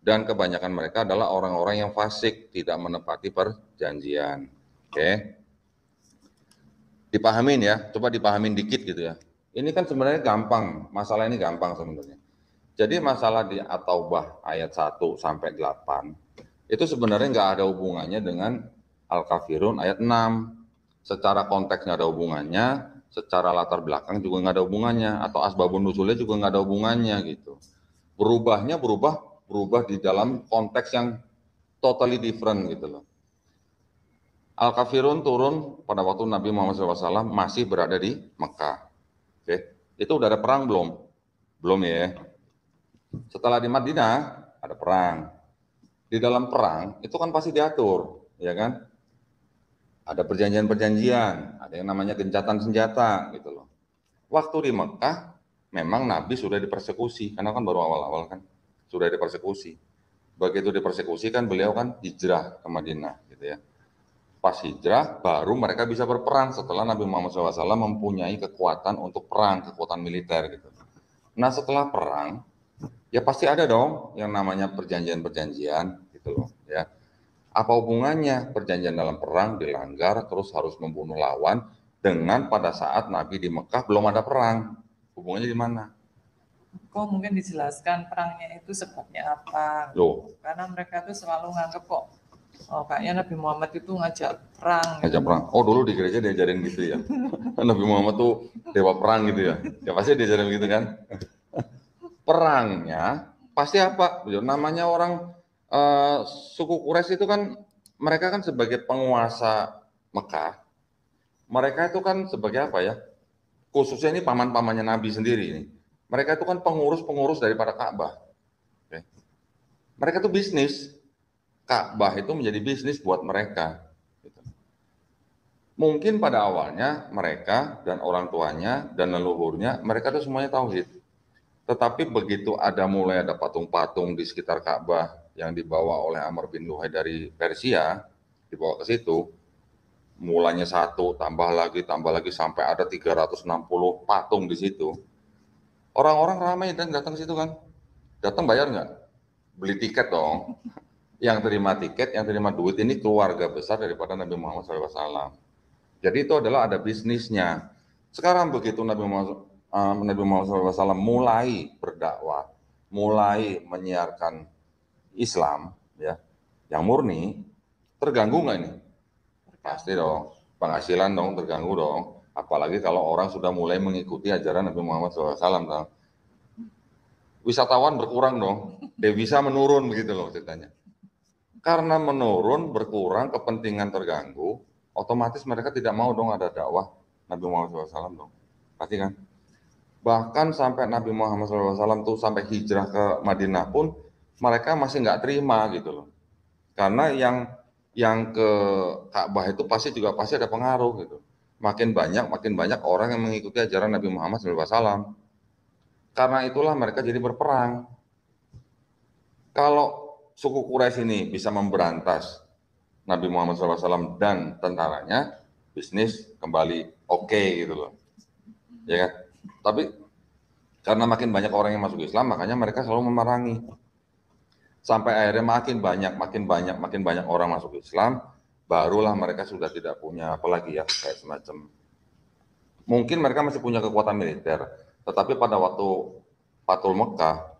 Dan kebanyakan mereka adalah orang-orang yang fasik, tidak menepati perjanjian. Oke. Dipahamin ya, coba dipahamin dikit gitu ya. Ini kan sebenarnya gampang, masalah ini gampang sebenarnya. Jadi masalah di At-Taubah ayat 1 sampai 8, itu sebenarnya nggak ada hubungannya dengan Al-Kafirun ayat 6. Secara konteks nggak ada hubungannya, secara latar belakang juga nggak ada hubungannya, atau asbabun nuzulnya juga nggak ada hubungannya gitu. Berubahnya berubah di dalam konteks yang totally different gitu loh. Al-Kafirun turun pada waktu Nabi Muhammad SAW masih berada di Mekah. Oke. Itu udah ada perang belum? Belum ya. Setelah di Madinah ada perang. Di dalam perang itu kan pasti diatur, ya kan? Ada perjanjian-perjanjian, ada yang namanya gencatan senjata gitu loh. Waktu di Mekah memang Nabi sudah dipersekusi karena kan baru awal-awal kan. Sudah dipersekusi. Begitu dipersekusi kan beliau kan hijrah ke Madinah gitu ya. Pas hijrah baru mereka bisa berperang setelah Nabi Muhammad SAW mempunyai kekuatan untuk perang, kekuatan militer gitu. Nah setelah perang ya pasti ada dong yang namanya perjanjian-perjanjian gitu loh ya. Apa hubungannya perjanjian dalam perang dilanggar terus harus membunuh lawan dengan pada saat Nabi di Mekah belum ada perang? Hubungannya di mana? Kok mungkin dijelaskan perangnya itu sebabnya apa? Loh, Karena mereka tuh selalu nganggep kok, oh kayaknya Nabi Muhammad itu ngajak perang. ngajak perang. Oh dulu di gereja diajarin gitu ya. Nabi Muhammad tuh dewa perang gitu ya. Ya pasti diajarin gitu kan. Perangnya pasti apa? Namanya orang suku Quraisy itu kan mereka kan sebagai penguasa Mekah. Mereka itu kan sebagai apa ya? Khususnya ini paman-pamannya Nabi sendiri ini. Mereka itu kan pengurus-pengurus daripada Ka'bah. Oke. Mereka itu bisnis. Ka'bah itu menjadi bisnis buat mereka. Gitu. Mungkin pada awalnya mereka dan orang tuanya dan leluhurnya, mereka itu semuanya tauhid. Tetapi begitu mulai ada patung-patung di sekitar Ka'bah yang dibawa oleh Amr bin Luhai dari Persia, dibawa ke situ, mulanya satu, tambah lagi sampai ada 360 patung di situ. Orang-orang ramai dan datang ke situ kan. Datang bayar nggak? Beli tiket dong. Yang terima tiket, yang terima duit ini keluarga besar daripada Nabi Muhammad SAW. Jadi itu adalah ada bisnisnya. Sekarang begitu Nabi Muhammad SAW mulai berdakwah, mulai menyiarkan Islam, ya, yang murni, terganggu nggak ini? Pasti dong, penghasilan dong, terganggu dong. Apalagi kalau orang sudah mulai mengikuti ajaran Nabi Muhammad SAW. Dong. Wisatawan berkurang dong, devisa menurun begitu loh ceritanya. Karena menurun, berkurang, kepentingan terganggu, otomatis mereka tidak mau dong ada dakwah Nabi Muhammad SAW dong. Pasti kan? Bahkan sampai Nabi Muhammad SAW tuh sampai hijrah ke Madinah pun, mereka masih nggak terima gitu loh. Karena yang ke Ka'bah itu pasti ada pengaruh gitu. Makin banyak orang yang mengikuti ajaran Nabi Muhammad SAW. Karena itulah mereka jadi berperang. Kalau suku Quraisy ini bisa memberantas Nabi Muhammad SAW dan tentaranya, bisnis kembali oke gitu loh. Ya kan? Tapi karena makin banyak orang yang masuk Islam, makanya mereka selalu memerangi. Sampai akhirnya makin banyak orang masuk Islam, barulah mereka sudah tidak punya apalagi ya, kayak semacam, mungkin mereka masih punya kekuatan militer, tetapi pada waktu Fathul Mekah,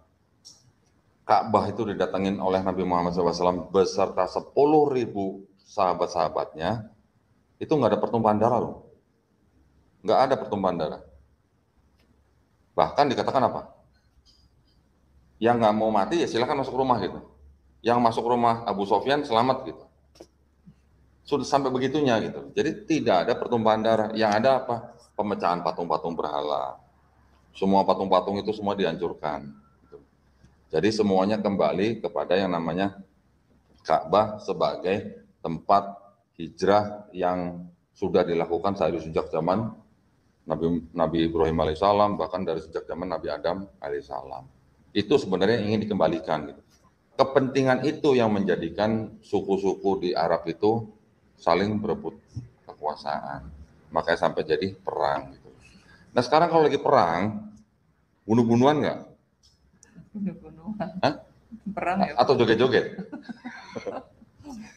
Ka'bah itu didatangin oleh Nabi Muhammad SAW beserta 10.000 sahabat-sahabatnya, itu nggak ada pertumpahan darah loh. Nggak ada pertumpahan darah. Bahkan dikatakan apa? Yang nggak mau mati ya silahkan masuk rumah gitu. Yang masuk rumah Abu Sofyan selamat gitu. Sudah sampai begitunya gitu. Jadi tidak ada pertumpahan darah. Yang ada apa? Pemecahan patung-patung berhala. Semua patung-patung itu semua dihancurkan. Gitu. Jadi semuanya kembali kepada yang namanya Ka'bah sebagai tempat hijrah yang sudah dilakukan sejak zaman Nabi Ibrahim alaihissalam, bahkan dari sejak zaman Nabi Adam alaihissalam. Itu sebenarnya ingin dikembalikan. Gitu. Kepentingan itu yang menjadikan suku-suku di Arab itu saling berebut kekuasaan. Makanya sampai jadi perang. Gitu. Nah sekarang kalau lagi perang, bunuh-bunuhan nggak? Bunuh-bunuhan. Hah? Perang ya. Atau joget-joget?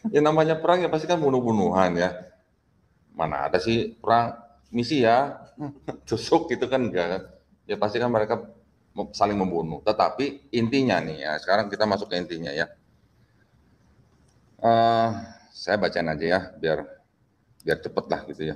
Ya namanya perang ya pasti kan bunuh-bunuhan ya. Mana ada sih perang misi ya, tusuk gitu kan enggak. Ya pasti kan mereka saling membunuh. Tetapi intinya nih ya, sekarang kita masuk ke intinya ya. Saya bacain aja ya, biar cepet lah gitu ya.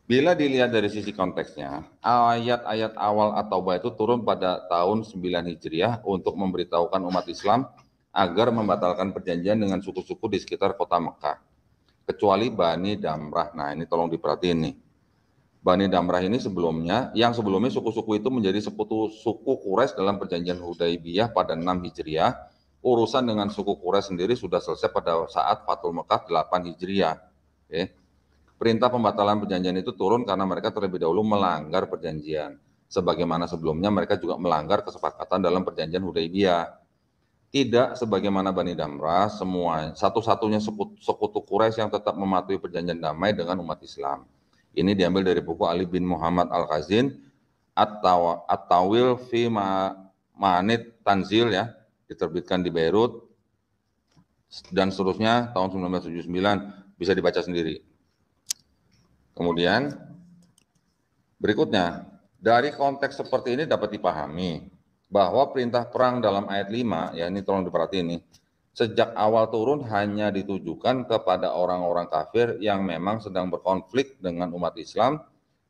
Bila dilihat dari sisi konteksnya, ayat-ayat awal at-Taubah itu turun pada tahun 9 Hijriah untuk memberitahukan umat Islam agar membatalkan perjanjian dengan suku-suku di sekitar kota Mekah. Kecuali Bani Damrah. Nah ini tolong diperhatiin nih. Bani Damrah ini sebelumnya suku-suku itu menjadi sekutu suku Quraisy dalam perjanjian Hudaibiyah pada 6 Hijriah. Urusan dengan suku Quraisy sendiri sudah selesai pada saat Fathul Mekah 8 Hijriah. Oke. Perintah pembatalan perjanjian itu turun karena mereka terlebih dahulu melanggar perjanjian. Sebagaimana sebelumnya mereka juga melanggar kesepakatan dalam perjanjian Hudaibiyah. Tidak sebagaimana Bani Damrah, semua satu-satunya sekutu Quraisy yang tetap mematuhi perjanjian damai dengan umat Islam. Ini diambil dari buku Ali bin Muhammad Al-Khazin, At-Tawil fi Ma'anid Tanzil ya, diterbitkan di Beirut, dan seterusnya tahun 1979, bisa dibaca sendiri. Kemudian berikutnya, dari konteks seperti ini dapat dipahami bahwa perintah perang dalam ayat 5, ya ini tolong diperhatiin nih, sejak awal turun hanya ditujukan kepada orang-orang kafir yang memang sedang berkonflik dengan umat Islam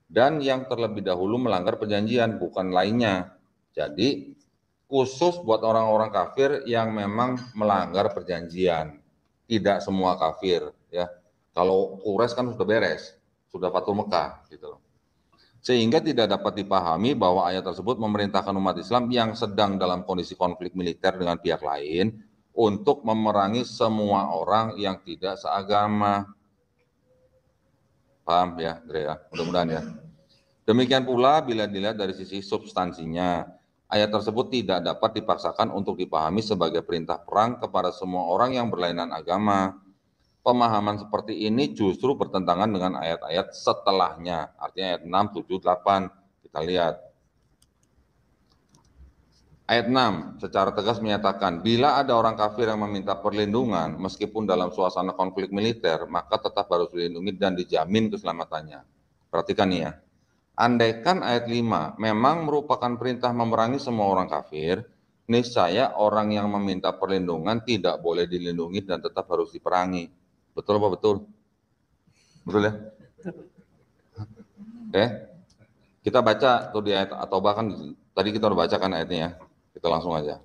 dan yang terlebih dahulu melanggar perjanjian, bukan lainnya. Jadi khusus buat orang-orang kafir yang memang melanggar perjanjian, tidak semua kafir ya. Kalau Quraisy kan sudah beres, sudah Fathul Mekah gitu loh. Sehingga tidak dapat dipahami bahwa ayat tersebut memerintahkan umat Islam yang sedang dalam kondisi konflik militer dengan pihak lain untuk memerangi semua orang yang tidak seagama. Paham ya, Dre ya? Mudah-mudahan ya. Demikian pula bila dilihat dari sisi substansinya, ayat tersebut tidak dapat dipaksakan untuk dipahami sebagai perintah perang kepada semua orang yang berlainan agama. Pemahaman seperti ini justru bertentangan dengan ayat-ayat setelahnya, artinya ayat 6, 7, 8. Kita lihat. Ayat 6 secara tegas menyatakan, bila ada orang kafir yang meminta perlindungan meskipun dalam suasana konflik militer, maka tetap harus dilindungi dan dijamin keselamatannya. Perhatikan nih ya. Andaikan ayat 5 memang merupakan perintah memerangi semua orang kafir, niscaya orang yang meminta perlindungan tidak boleh dilindungi dan tetap harus diperangi. Betul apa betul? Betul ya? Oke. Kita baca tuh di ayat, atau bahkan tadi kita udah bacakan ayatnya ya. Kita langsung aja.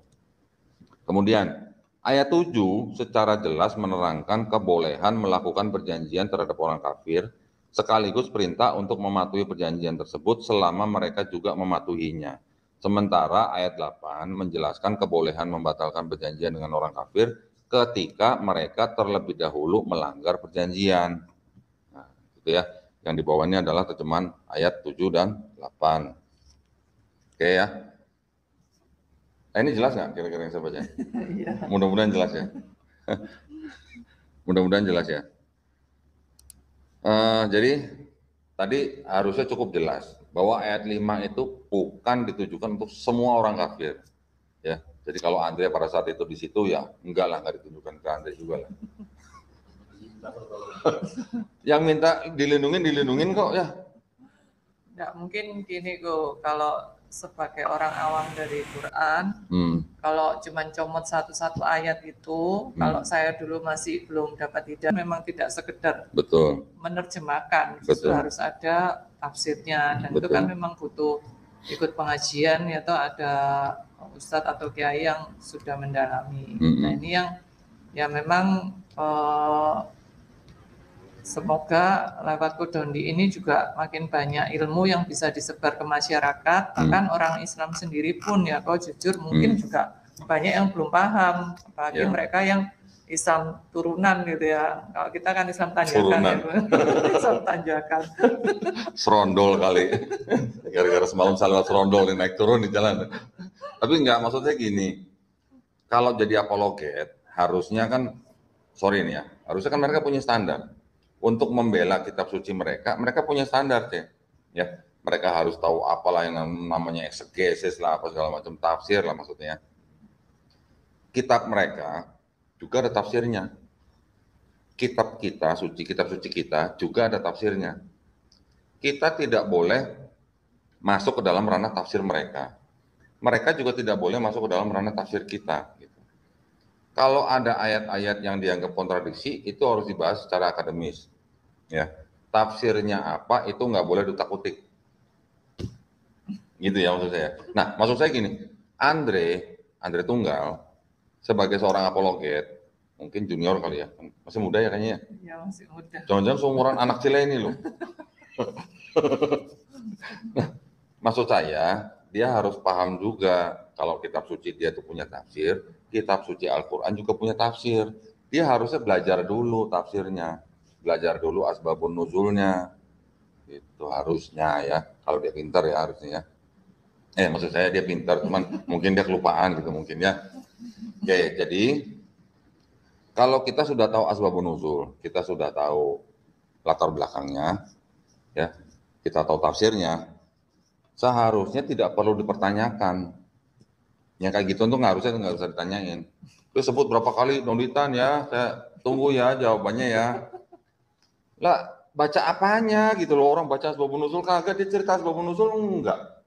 Kemudian ayat 7 secara jelas menerangkan kebolehan melakukan perjanjian terhadap orang kafir, sekaligus perintah untuk mematuhi perjanjian tersebut selama mereka juga mematuhinya. Sementara ayat 8 menjelaskan kebolehan membatalkan perjanjian dengan orang kafir ketika mereka terlebih dahulu melanggar perjanjian. Nah, itu ya. Yang di bawahnya adalah terjemahan ayat 7 dan 8. Oke ya. Nah, ini jelas nggak kira-kira yang saya baca? Mudah-mudahan jelas ya. Mudah-mudahan jelas ya. Jadi tadi harusnya cukup jelas bahwa ayat 5 itu bukan ditujukan untuk semua orang kafir. Ya, jadi kalau Andre pada saat itu di situ ya enggak lah, enggak ditujukan ke Andre juga lah. Yang minta dilindungin kok ya. Nggak mungkin gini kok, kalau sebagai orang awam dari Quran, kalau cuma comot satu-satu ayat itu, kalau saya dulu masih belum dapat hidayah, memang tidak sekedar menerjemahkan, justru harus ada tafsirnya, dan itu kan memang butuh ikut pengajian, yaitu ada ustadz atau kiai yang sudah mendalami. Nah ini yang ya memang semoga lewat Kodondi ini juga makin banyak ilmu yang bisa disebar ke masyarakat. Bahkan orang Islam sendiri pun ya kok jujur mungkin juga banyak yang belum paham. Apalagi mereka yang Islam turunan gitu ya. Kalau kita kan Islam tanjakan ya. Islam tanjakan. Serondol kali. Gara-gara semalam salah serondol naik turun di jalan. Tapi enggak, maksudnya gini. Kalau jadi apologet harusnya kan, sorry nih ya, harusnya kan mereka punya standar. Untuk membela kitab suci mereka punya standar ya. Mereka harus tahu apalah yang namanya eksegesis lah, apa segala macam tafsir lah maksudnya. Kitab mereka juga ada tafsirnya. Kitab suci kita juga ada tafsirnya. Kita tidak boleh masuk ke dalam ranah tafsir mereka. Mereka juga tidak boleh masuk ke dalam ranah tafsir kita. Gitu. Kalau ada ayat-ayat yang dianggap kontradiksi, itu harus dibahas secara akademis. Ya, tafsirnya apa itu nggak boleh diutak-utik, gitu ya maksud saya. Nah, maksud saya gini, Andre Tunggal sebagai seorang apologet, mungkin junior kali ya, masih muda ya kayaknya. Ya masih muda. Jangan-jangan seumuran anak Cile ini loh. Nah, maksud saya dia harus paham juga kalau kitab suci dia itu punya tafsir, kitab suci Al-Quran juga punya tafsir. Dia harusnya belajar dulu tafsirnya. Belajar dulu asbabun nuzulnya, itu harusnya ya, kalau dia pintar ya harusnya ya. Maksud saya dia pintar, cuman mungkin dia kelupaan gitu mungkin ya. Oke, jadi kalau kita sudah tahu asbabun nuzul, kita sudah tahu latar belakangnya, ya, kita tahu tafsirnya, seharusnya tidak perlu dipertanyakan. Yang kayak gitu tuh harusnya nggak usah ditanyain. Terus sebut berapa kali Donditan ya, saya tunggu ya jawabannya ya. Lah, baca apanya gitu loh, orang baca asbabun nuzul kagak, dia cerita asbabun nuzul enggak.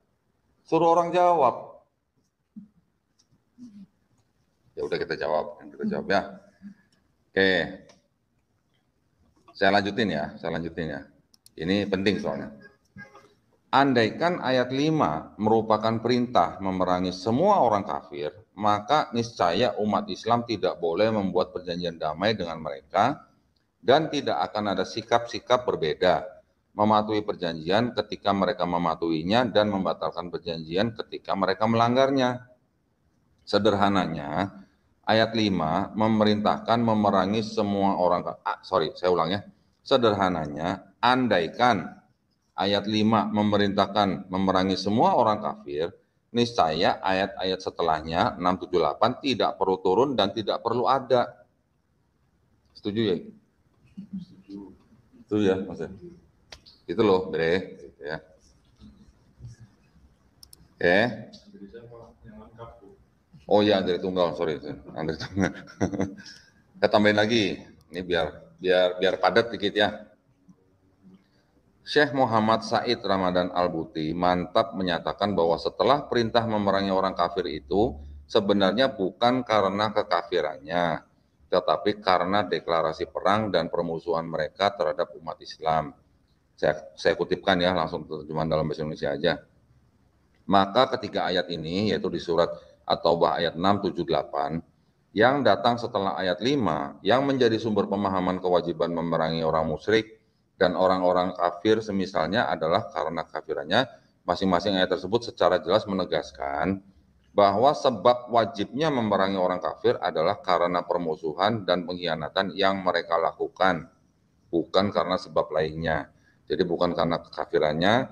Suruh orang jawab. Ya udah kita jawab ya. Oke. Saya lanjutin ya. Ini penting soalnya. Andaikan ayat 5 merupakan perintah memerangi semua orang kafir, maka niscaya umat Islam tidak boleh membuat perjanjian damai dengan mereka, dan tidak akan ada sikap-sikap berbeda, mematuhi perjanjian ketika mereka mematuhinya dan membatalkan perjanjian ketika mereka melanggarnya. Sederhananya, ayat 5 memerintahkan memerangi semua orang Sederhananya, andaikan ayat 5 memerintahkan memerangi semua orang kafir, niscaya ayat-ayat setelahnya 678 tidak perlu turun dan tidak perlu ada. Setuju ya? Itu ya maksudnya. Itu loh, Bre, gitu ya. Oke. Oh ya, Andre Tunggal, sorry. Andre Tunggal. Kita tambahin lagi. Ini biar padat dikit ya. Syekh Muhammad Said Ramadan Al-Buti mantap menyatakan bahwa setelah perintah memerangi orang kafir itu sebenarnya bukan karena kekafirannya, tetapi karena deklarasi perang dan permusuhan mereka terhadap umat Islam. Saya kutipkan ya, langsung terjemahan dalam bahasa Indonesia aja. Maka ketiga ayat ini, yaitu di surat At-Taubah ayat 678, yang datang setelah ayat 5, yang menjadi sumber pemahaman kewajiban memerangi orang musyrik dan orang-orang kafir semisalnya adalah karena kafirannya, masing-masing ayat tersebut secara jelas menegaskan bahwa sebab wajibnya memerangi orang kafir adalah karena permusuhan dan pengkhianatan yang mereka lakukan, bukan karena sebab lainnya. Jadi bukan karena kekafirannya,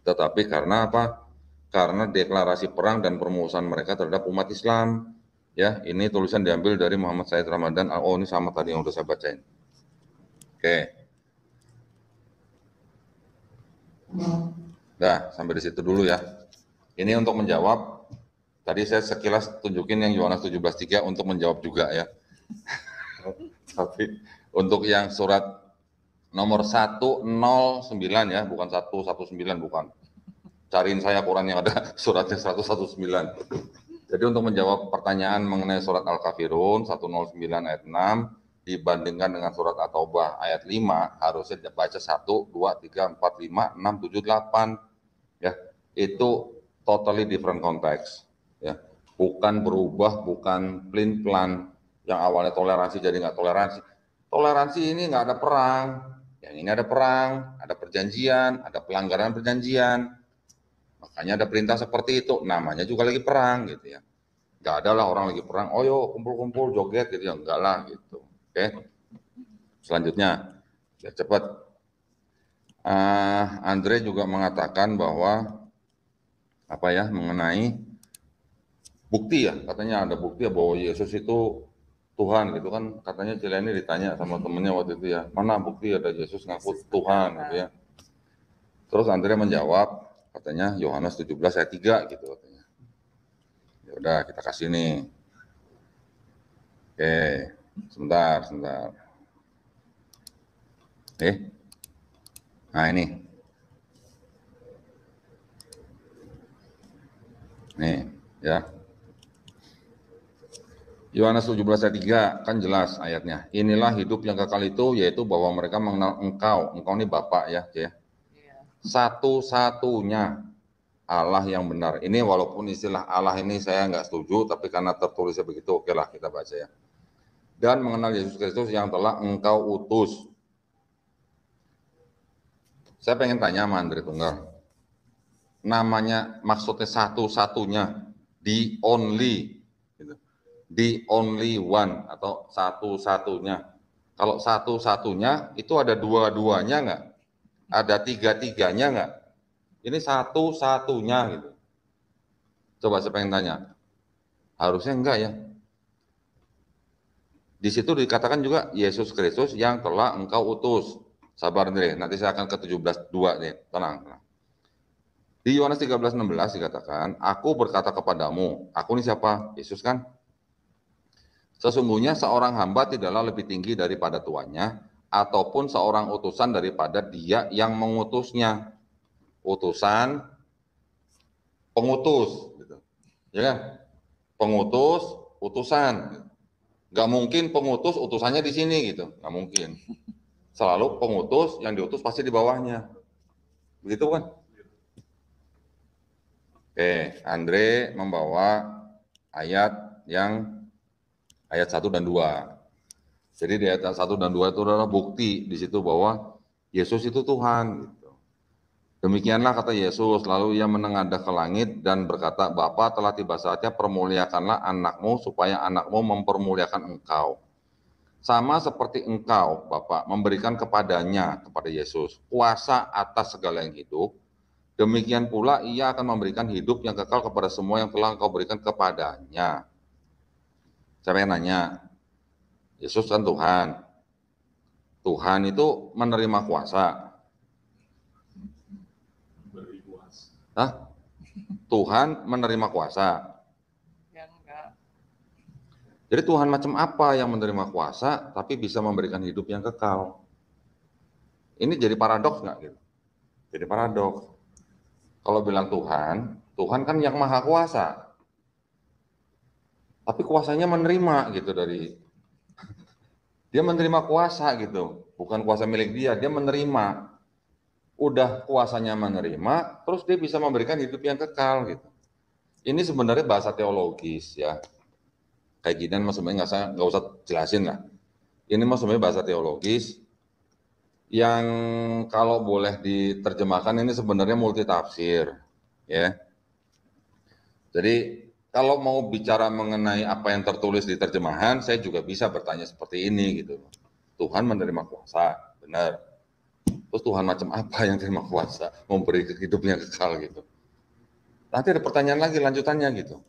tetapi karena apa? Karena deklarasi perang dan permusuhan mereka terhadap umat Islam. Ya, ini tulisan diambil dari Muhammad Said Ramadan. Oh, ini sama tadi yang udah saya bacain. Oke. Nah, sampai di situ dulu ya. Ini untuk menjawab. Tadi saya sekilas tunjukin yang Yohanes 17:3 untuk menjawab juga ya. Tapi Untuk yang surat nomor 109 ya, bukan 119, bukan. Cariin saya Quran yang ada suratnya 119. Jadi untuk menjawab pertanyaan mengenai surat Al-Kafirun 109 ayat 6 dibandingkan dengan surat At-Taubah ayat 5 harusnya baca 1, 2, 3, 4, 5, 6, 7, 8 ya. Itu totally different context ya. Bukan berubah, bukan plan yang awalnya toleransi jadi nggak toleransi. Toleransi ini nggak ada perang, yang ini ada perang, ada perjanjian, ada pelanggaran perjanjian. Makanya ada perintah seperti itu, namanya juga lagi perang gitu ya. Nggak ada lah orang lagi perang, oh yo kumpul-kumpul joget gitu ya, enggak lah gitu. Oke. Selanjutnya, ya cepat. Andre juga mengatakan bahwa apa ya mengenai bukti ya, katanya ada bukti ya bahwa Yesus itu Tuhan gitu kan, katanya Cileni ditanya sama temennya waktu itu ya, mana bukti ada Yesus ngaku Tuhan gitu ya. Terus Andre menjawab, katanya Yohanes 17 ayat 3 gitu katanya. Ya udah kita kasih nih. Oke, sebentar. Nah ini. Nih, ya. Yohanes 17 ayat 3 kan jelas ayatnya. Inilah hidup yang kekal itu yaitu bahwa mereka mengenal Engkau. Engkau ini Bapa ya, ya. Satu-satunya Allah yang benar. Ini walaupun istilah Allah ini saya nggak setuju, tapi karena tertulisnya begitu, oke lah kita baca ya. Dan mengenal Yesus Kristus yang telah Engkau utus. Saya pengen tanya sama Andre Tunggal. Namanya maksudnya satu-satunya, the only, gitu. The only one atau satu-satunya. Kalau satu-satunya itu ada dua-duanya nggak? Ada tiga-tiganya nggak? Ini satu-satunya gitu. Coba saya pengen tanya. Harusnya enggak ya. Di situ dikatakan juga Yesus Kristus yang telah Engkau utus. Sabar nih, nanti saya akan ke 17:2 nih. Tenang. Di Yohanes 13:16 dikatakan, aku berkata kepadamu, aku ini siapa? Yesus kan? Sesungguhnya seorang hamba tidaklah lebih tinggi daripada tuannya, ataupun seorang utusan daripada dia yang mengutusnya. Utusan, pengutus, gitu. Ya kan? Pengutus, utusan. Gak mungkin pengutus utusannya di sini gitu, gak mungkin. Selalu pengutus yang diutus pasti di bawahnya. Begitu kan? Oke, Andre membawa ayat 1 dan 2. Jadi di ayat 1 dan 2 itu adalah bukti di situ bahwa Yesus itu Tuhan. Gitu. Demikianlah kata Yesus, lalu ia menengadah ke langit dan berkata, Bapa telah tiba saatnya permuliakanlah anakmu supaya anakmu mempermuliakan engkau. Sama seperti engkau, Bapak, memberikan kepadanya, kepada Yesus, kuasa atas segala yang hidup, demikian pula ia akan memberikan hidup yang kekal kepada semua yang telah engkau berikan kepadanya. Saya pengen nanya, Yesus kan Tuhan. Tuhan itu menerima kuasa. Hah? Tuhan menerima kuasa. Ya enggak. Jadi Tuhan macam apa yang menerima kuasa tapi bisa memberikan hidup yang kekal? Ini jadi paradoks nggak gitu? Jadi paradoks. Kalau bilang Tuhan, Tuhan kan yang maha kuasa. Tapi kuasanya menerima gitu dari dia menerima kuasa gitu, bukan kuasa milik dia, dia menerima. Udah kuasanya menerima, terus dia bisa memberikan hidup yang kekal gitu. Ini sebenarnya bahasa teologis ya. Kayak gini maksudnya nggak usah jelasin lah. Ini maksudnya bahasa teologis yang kalau boleh diterjemahkan ini sebenarnya multitafsir ya. Jadi kalau mau bicara mengenai apa yang tertulis di terjemahan, saya juga bisa bertanya seperti ini gitu. Tuhan menerima kuasa, benar. Terus Tuhan macam apa yang terima kuasa, memberi hidupnya kekal gitu. Nanti ada pertanyaan lagi lanjutannya gitu.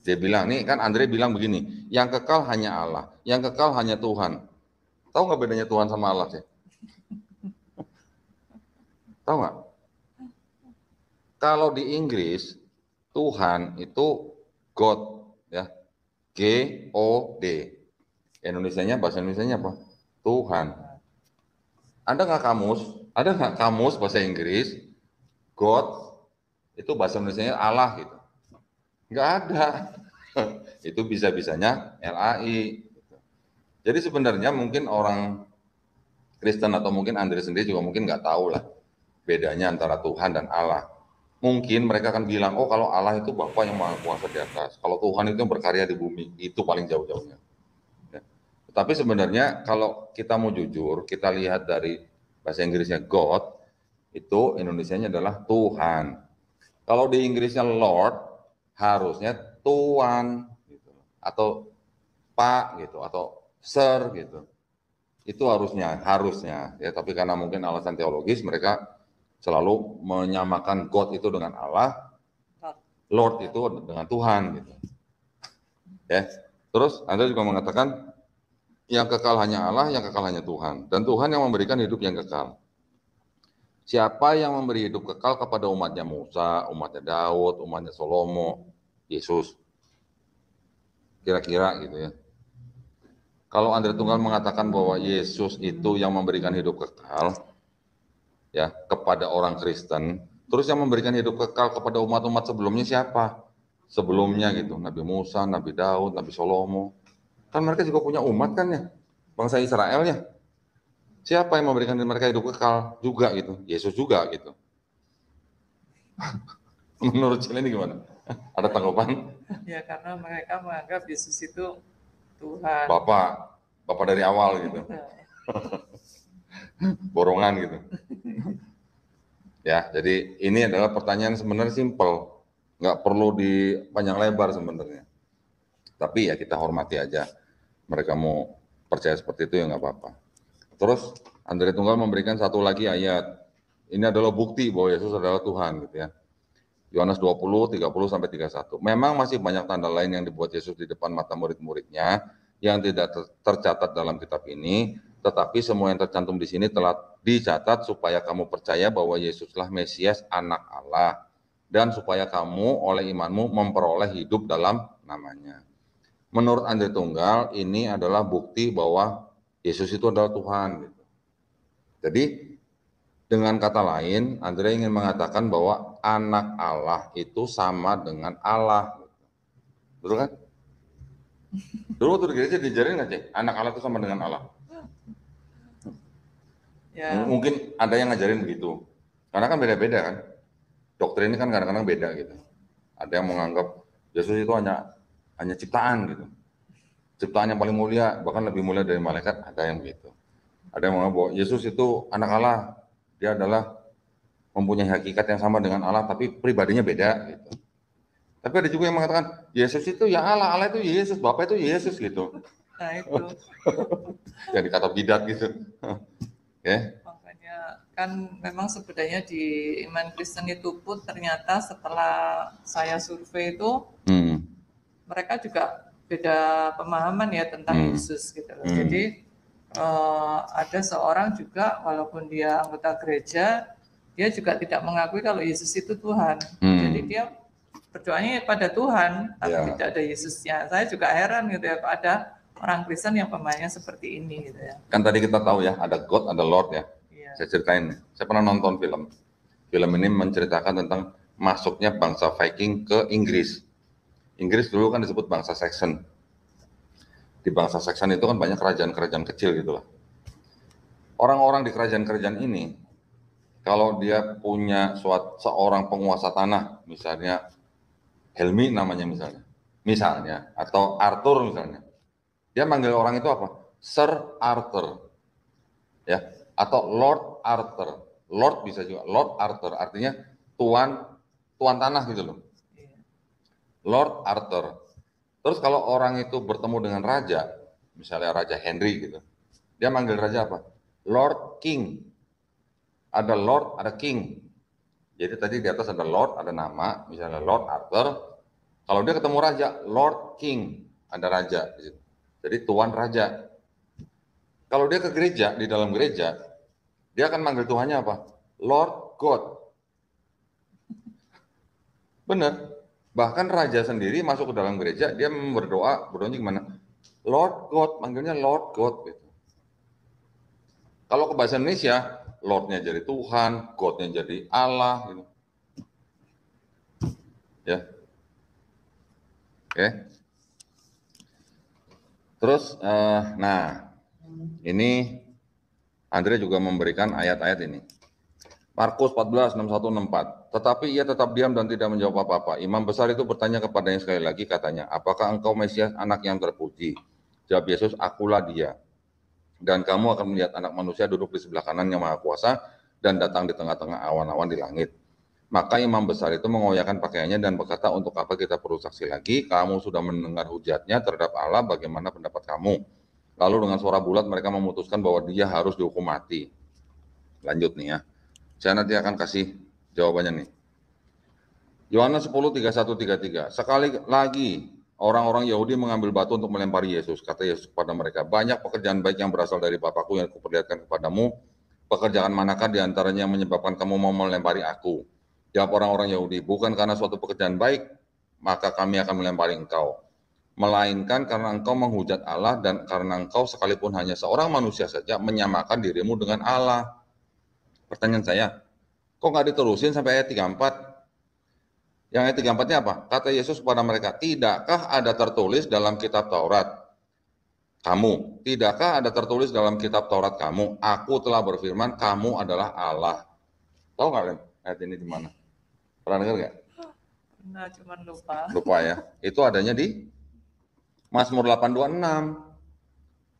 Dia bilang, nih kan Andre bilang begini, yang kekal hanya Allah, yang kekal hanya Tuhan. Tahu nggak bedanya Tuhan sama Allah sih? Tahu nggak? Kalau di Inggris, Tuhan itu God, ya, G-O-D. Indonesianya, bahasa Indonesianya apa? Tuhan. Ada nggak kamus? Ada nggak kamus bahasa Inggris? God itu bahasa Indonesianya Allah gitu. Nggak ada. Itu bisa-bisanya LAI. Jadi sebenarnya mungkin orang Kristen atau mungkin Andre sendiri juga mungkin nggak tahu lah bedanya antara Tuhan dan Allah. Mungkin mereka akan bilang, oh kalau Allah itu Bapa yang Maha Kuasa di atas, kalau Tuhan itu yang berkarya di bumi, itu paling jauh-jauhnya. Ya. Tapi sebenarnya kalau kita mau jujur, kita lihat dari bahasa Inggrisnya God, itu Indonesianya adalah Tuhan. Kalau di Inggrisnya Lord, harusnya Tuan, gitu. Atau Pak, gitu, atau Sir, gitu. Itu harusnya. Ya. Tapi karena mungkin alasan teologis, mereka selalu menyamakan God itu dengan Allah, Lord itu dengan Tuhan, gitu. Ya. Terus Anda juga mengatakan yang kekal hanya Allah, yang kekal hanya Tuhan, dan Tuhan yang memberikan hidup yang kekal. Siapa yang memberi hidup kekal kepada umatnya Musa, umatnya Daud, umatnya Salomo? Yesus. Kira-kira gitu ya. Kalau Andre Tunggal mengatakan bahwa Yesus itu yang memberikan hidup kekal ya kepada orang Kristen, terus yang memberikan hidup kekal kepada umat-umat sebelumnya siapa? Sebelumnya gitu, Nabi Musa, Nabi Daud, Nabi Salomo. Kan mereka juga punya umat kan ya, bangsa Israel ya. Siapa yang memberikan mereka hidup kekal juga gitu? Yesus juga gitu. Menurut Cile ini gimana? Ada tanggapan? Ya karena mereka menganggap Yesus itu Tuhan. Bapak dari awal gitu. Borongan gitu. Ya, jadi ini adalah pertanyaan sebenarnya simpel. Nggak perlu dipanjang lebar sebenarnya. Tapi ya kita hormati aja. Mereka mau percaya seperti itu ya nggak apa-apa. Terus Andre Tunggal memberikan satu lagi ayat. Ini adalah bukti bahwa Yesus adalah Tuhan gitu ya. Yohanes 20, 30 sampai 31. Memang masih banyak tanda lain yang dibuat Yesus di depan mata murid-muridnya yang tidak tercatat dalam kitab ini, tetapi semua yang tercantum di sini telah dicatat supaya kamu percaya bahwa Yesuslah Mesias, Anak Allah, dan supaya kamu oleh imanmu memperoleh hidup dalam namanya. Menurut Andre Tunggal, ini adalah bukti bahwa Yesus itu adalah Tuhan. Jadi dengan kata lain, Andre ingin mengatakan bahwa anak Allah itu sama dengan Allah. Betul kan? Dulu waktu di gereja diajarin nggak sih? Anak Allah itu sama dengan Allah. Ya. Mungkin ada yang ngajarin begitu. Karena kan beda-beda kan. Doktrin ini kan kadang-kadang beda gitu. Ada yang menganggap Yesus itu hanya ciptaan gitu. Ciptaan yang paling mulia, bahkan lebih mulia dari malaikat, ada yang begitu. Ada yang menganggap bahwa Yesus itu anak Allah. Dia adalah mempunyai hakikat yang sama dengan Allah, tapi pribadinya beda gitu. Tapi ada juga yang mengatakan Yesus itu ya Allah, Allah itu Yesus, Bapak itu Yesus gitu. Nah itu. Jadi kata bidat gitu. Okay. Makanya kan memang sebenarnya di iman Kristen itu pun ternyata setelah saya survei itu mereka juga beda pemahaman ya tentang Yesus gitu loh. Jadi ada seorang juga walaupun dia anggota gereja, dia juga tidak mengakui kalau Yesus itu Tuhan. Jadi dia berdoanya pada Tuhan, tapi tidak ada Yesusnya. Saya juga heran gitu ya, ada orang Kristen yang pemahamannya seperti ini gitu ya. Kan tadi kita tahu ya, ada God, ada Lord ya. Saya ceritain, saya pernah nonton film. Film ini menceritakan tentang masuknya bangsa Viking ke Inggris. Inggris dulu kan disebut bangsa Saxon. Di bangsa Saxon itu kan banyak kerajaan-kerajaan kecil gitu lah. Orang-orang di kerajaan-kerajaan ini, kalau dia punya seorang penguasa tanah, misalnya Helmi namanya misalnya, atau Arthur misalnya, dia manggil orang itu apa? Sir Arthur, ya, atau Lord Arthur. Lord bisa juga, Lord Arthur, artinya tuan tanah gitu loh. Lord Arthur. Terus kalau orang itu bertemu dengan raja, misalnya Raja Henry gitu, dia manggil raja apa? Lord King. Ada Lord, ada King. Jadi tadi di atas ada Lord, ada nama, misalnya Lord Arthur. Kalau dia ketemu raja, Lord King, ada raja. Jadi tuan raja. Kalau dia ke gereja, di dalam gereja, dia akan manggil Tuhannya apa? Lord God. Benar. Bahkan raja sendiri masuk ke dalam gereja, dia berdoanya gimana? Lord God, manggilnya Lord God gitu. Kalau ke bahasa Indonesia, Lord-nya jadi Tuhan, God-nya jadi Allah gitu. Ya. Oke. Terus nah, ini Andre juga memberikan ayat-ayat ini. Markus 14, 61, 64. Tetapi ia tetap diam dan tidak menjawab apa-apa. Imam besar itu bertanya kepadanya sekali lagi, katanya, apakah engkau Mesias, anak yang terpuji? Jawab Yesus, akulah dia. Dan kamu akan melihat anak manusia duduk di sebelah kanan yang maha kuasa dan datang di tengah-tengah awan-awan di langit. Maka imam besar itu mengoyakkan pakaiannya dan berkata, untuk apa kita perlu saksi lagi? Kamu sudah mendengar hujatnya terhadap Allah, bagaimana pendapat kamu? Lalu dengan suara bulat mereka memutuskan bahwa dia harus dihukum mati. Lanjut nih ya. Saya nanti akan kasih jawabannya nih. Yohanes 10, 31, 33. Sekali lagi orang-orang Yahudi mengambil batu untuk melempari Yesus. Kata Yesus kepada mereka, banyak pekerjaan baik yang berasal dari Bapakku yang kuperlihatkan kepadamu. Pekerjaan manakah diantaranya yang menyebabkan kamu mau melempari aku? Jawab orang-orang Yahudi, bukan karena suatu pekerjaan baik, maka kami akan melempari engkau. Melainkan karena engkau menghujat Allah dan karena engkau sekalipun hanya seorang manusia saja menyamakan dirimu dengan Allah. Pertanyaan saya, kok nggak diterusin sampai ayat 34? Yang ayat 34-nya apa? Kata Yesus kepada mereka, tidakkah ada tertulis dalam kitab Taurat? Tidakkah ada tertulis dalam kitab Taurat kamu? Aku telah berfirman, kamu adalah Allah. Tahu nggak ayat ini di mana? Pernah dengar nggak? Pernah, cuman lupa. Lupa ya. Itu adanya di Mazmur 8:26.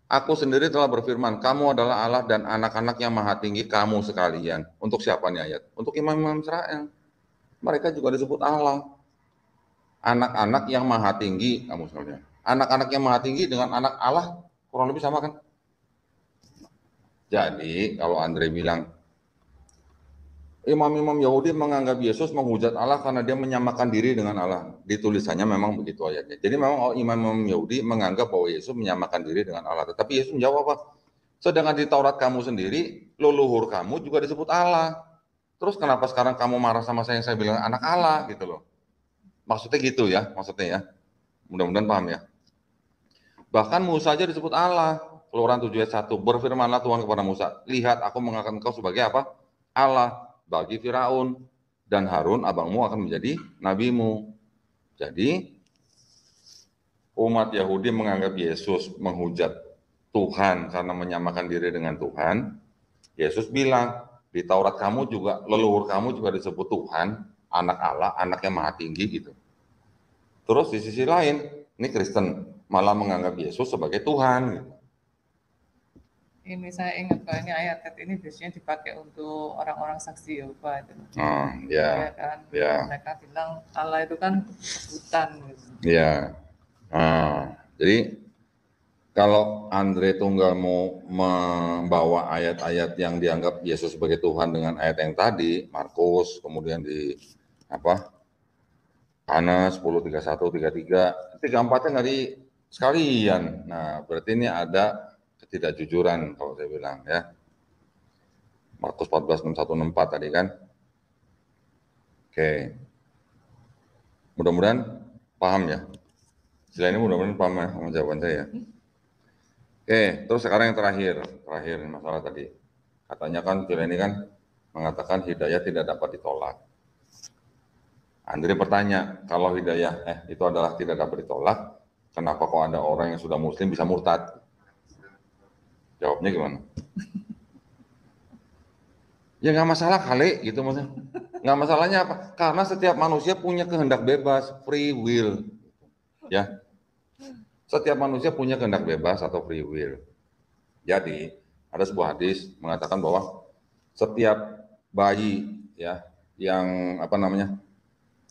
Aku sendiri telah berfirman, kamu adalah Allah dan anak-anak yang maha tinggi kamu sekalian. Untuk siapa nih ayat? Untuk imam-imam Israel. Mereka juga disebut Allah. Anak-anak yang maha tinggi kamu sekalian. Anak-anak yang maha tinggi dengan anak Allah kurang lebih sama kan? Jadi kalau Andre bilang, imam-imam Yahudi menganggap Yesus menghujat Allah karena dia menyamakan diri dengan Allah. Di tulisannya memang begitu ayatnya. Jadi memang imam-imam Yahudi menganggap bahwa Yesus menyamakan diri dengan Allah. Tetapi Yesus menjawab apa? Sedangkan di Taurat kamu sendiri, leluhur kamu juga disebut Allah. Terus kenapa sekarang kamu marah sama saya yang saya bilang anak Allah gitu loh. Maksudnya gitu ya, maksudnya ya. Mudah-mudahan paham ya. Bahkan Musa aja disebut Allah. Keluaran 7 ayat 1. Berfirmanlah Tuhan kepada Musa, lihat aku mengangkat engkau sebagai apa? Allah bagi Firaun, dan Harun abangmu akan menjadi nabimu. Jadi umat Yahudi menganggap Yesus menghujat Tuhan karena menyamakan diri dengan Tuhan. Yesus bilang, di Taurat kamu juga, leluhur kamu juga disebut Tuhan, anak Allah, anak yang maha tinggi gitu. Terus di sisi lain, ini Kristen malah menganggap Yesus sebagai Tuhan gitu. Ini saya ingat bahwa ini ayat ini biasanya dipakai untuk orang-orang saksi Yehova itu. Ya kan? Ya. Mereka bilang Allah itu kan hutan gitu. Ya. Jadi kalau Andre Tunggal mau membawa ayat-ayat yang dianggap Yesus sebagai Tuhan dengan ayat yang tadi, Markus, kemudian di apa? Yohanes 10, 31, 33, 34-nya nggak di sekalian. Nah, berarti ini ada ketidakjujuran kalau saya bilang ya. Markus 14, 61, 64 tadi kan. Oke. Mudah-mudahan paham ya. Selain ini mudah-mudahan paham ya sama jawaban saya. Oke, terus sekarang yang terakhir masalah tadi. Katanya kan ini kan mengatakan hidayah tidak dapat ditolak. Andre bertanya, kalau hidayah itu adalah tidak dapat ditolak, kenapa kok ada orang yang sudah muslim bisa murtad? Jawabnya gimana? Ya nggak masalah kali, gitu maksudnya. Nggak masalahnya apa? Karena setiap manusia punya kehendak bebas, free will. Ya, setiap manusia punya kehendak bebas atau free will. Jadi ada sebuah hadis mengatakan bahwa setiap bayi ya yang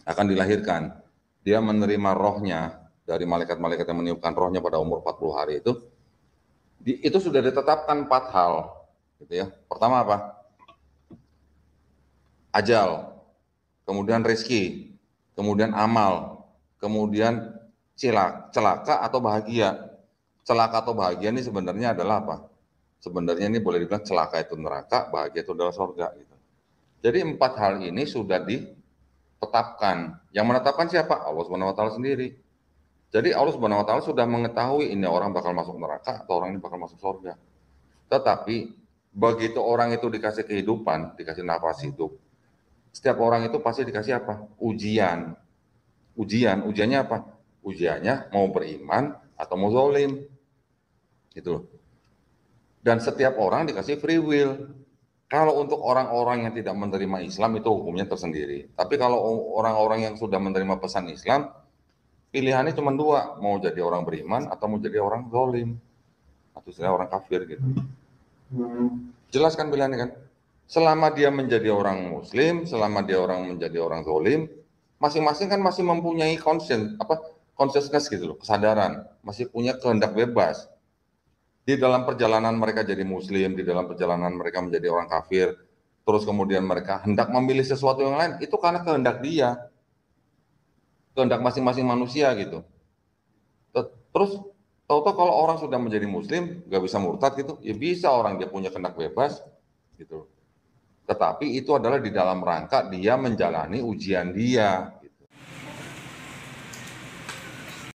akan dilahirkan, dia menerima rohnya dari malaikat-malaikat yang meniupkan rohnya pada umur 40 hari itu sudah ditetapkan 4 hal, gitu ya. Pertama apa? Ajal, kemudian rezeki, kemudian amal, kemudian celaka atau bahagia. Celaka atau bahagia ini sebenarnya adalah apa? Sebenarnya ini boleh dibilang celaka itu neraka, bahagia itu adalah surga. Gitu. Jadi 4 hal ini sudah ditetapkan. Yang menetapkan siapa? Allah Subhanahu Wa Taala sendiri. Jadi Allah Subhanahu wa taala sudah mengetahui ini orang bakal masuk neraka atau orang ini bakal masuk surga. Tetapi begitu orang itu dikasih kehidupan, dikasih nafas hidup, setiap orang itu pasti dikasih apa? Ujian. Ujiannya apa? Ujiannya mau beriman atau mau zalim. Gitu loh. Dan setiap orang dikasih free will. Kalau untuk orang-orang yang tidak menerima Islam itu hukumnya tersendiri. Tapi kalau orang-orang yang sudah menerima pesan Islam, pilihannya cuma dua, mau jadi orang beriman atau mau jadi orang zalim atau istilah orang kafir gitu. Jelas kan pilihannya kan? Selama dia menjadi orang Muslim, selama dia orang menjadi orang zalim, masing-masing kan masih mempunyai consciousness gitu loh, kesadaran, masih punya kehendak bebas. Di dalam perjalanan mereka jadi Muslim, di dalam perjalanan mereka menjadi orang kafir, terus kemudian mereka hendak memilih sesuatu yang lain, itu karena kehendak dia, kehendak masing-masing manusia gitu. Terus tahu-tahu kalau orang sudah menjadi Muslim, nggak bisa murtad gitu, ya bisa orang dia punya kehendak bebas gitu. Tetapi itu adalah di dalam rangka dia menjalani ujian dia.